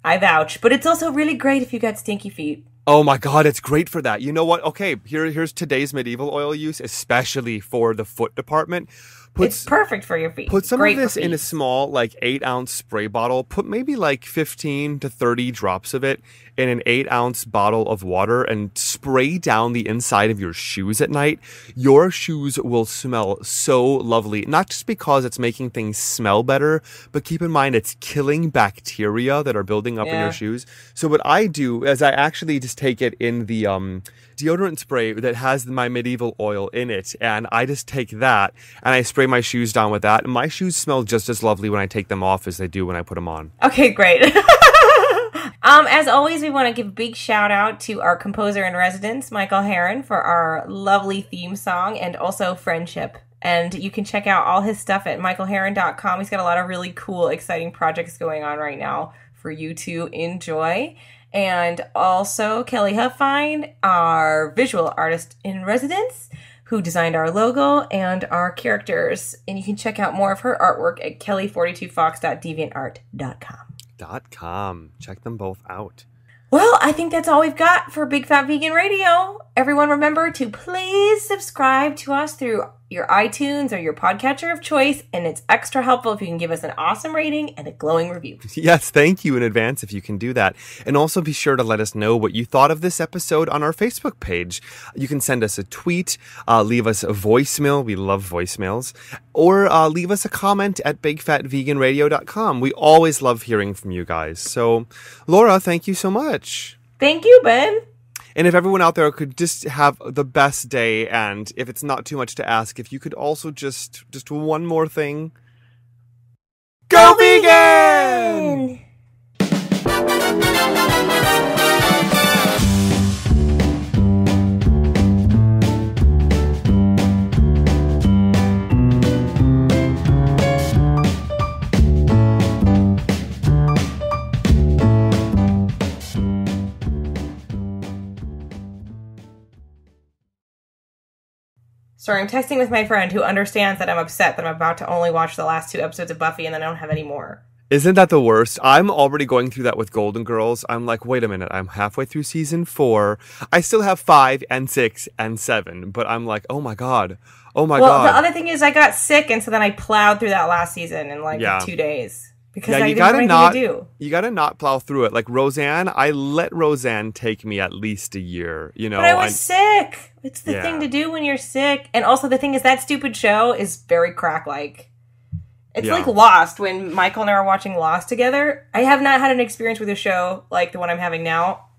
I vouch. But it's also really great if you got stinky feet. Oh my God, it's great for that. You know what? Okay, here's today's medieval oil use, especially for the foot department. It's perfect for your feet. Put some of this in a small, 8-ounce spray bottle. Put maybe 15 to 30 drops of it in an 8-ounce bottle of water and spray down the inside of your shoes at night. Your shoes will smell so lovely. Not just because it's making things smell better, but keep in mind it's killing bacteria that are building up in your shoes. So what I do is I actually just take it in the deodorant spray that has my medieval oil in it, and I just take that and I spray my shoes down with that, and my shoes smell just as lovely when I take them off as they do when I put them on. Okay, great. As always, we want to give a big shout out to our composer in residence, Michael Harren, for our lovely theme song and also Friendship. And you can check out all his stuff at michaelharren.com. He's got a lot of really cool, exciting projects going on right now for you to enjoy. And also Kelly Huffine, our visual artist in residence, who designed our logo and our characters. And you can check out more of her artwork at kelly42fox.deviantart.com. Check them both out. Well, I think that's all we've got for Big Fat Vegan Radio. Everyone remember to please subscribe to us through your iTunes or your podcatcher of choice, and it's extra helpful if you can give us an awesome rating and a glowing review. Yes, thank you in advance if you can do that. And also be sure to let us know what you thought of this episode on our Facebook page. You can send us a tweet, leave us a voicemail. We love voicemails. Or leave us a comment at bigfatveganradio.com. We always love hearing from you guys. So, Laura, thank you so much. Thank you, Ben. And if everyone out there could just have the best day, and if it's not too much to ask, if you could also just one more thing. Go vegan! Sorry, I'm texting with my friend who understands that I'm upset that I'm about to only watch the last 2 episodes of Buffy and then I don't have any more. Isn't that the worst? I'm already going through that with Golden Girls. I'm like, wait a minute, I'm halfway through season 4. I still have 5 and 6 and 7, but I'm like, oh my god. Well, the other thing is I got sick, and so then I plowed through that last season in 2 days. Because I didn't have anything to do. You gotta not plow through it. Like Roseanne, I let Roseanne take me at least a year. You know, but I was sick. It's the thing to do when you're sick. And also the thing is that stupid show is very crack-like. It's like Lost. When Michael and I were watching Lost together, I have not had an experience with a show like the one I'm having now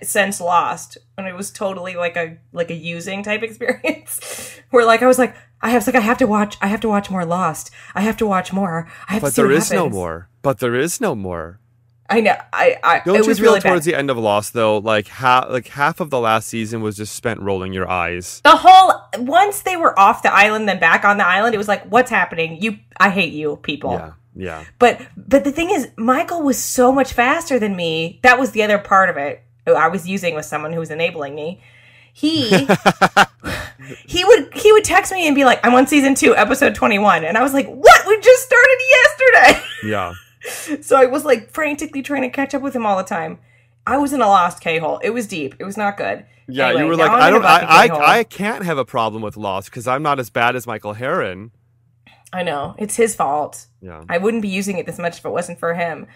since Lost, when it was totally like a using type experience. Where I have to watch more Lost. I have to watch more. But there is no more. I know. Don't you was feel really towards bad. the end of Lost though, half of the last season was just spent rolling your eyes? Once they were off the island, then back on the island, it was like, what's happening? I hate you, people. Yeah. But the thing is, Michael was so much faster than me. That was the other part of it. I was using with someone who was enabling me. He would text me and be like, I'm on season 2, episode 21. And I was like, what? We just started yesterday. Yeah. So I was frantically trying to catch up with him all the time. I was in a lost K-hole. It was deep. It was not good. Yeah, anyway, you were like, I can't have a problem with Lost because I'm not as bad as Michael Harren. I know. It's his fault. Yeah. I wouldn't be using it this much if it wasn't for him.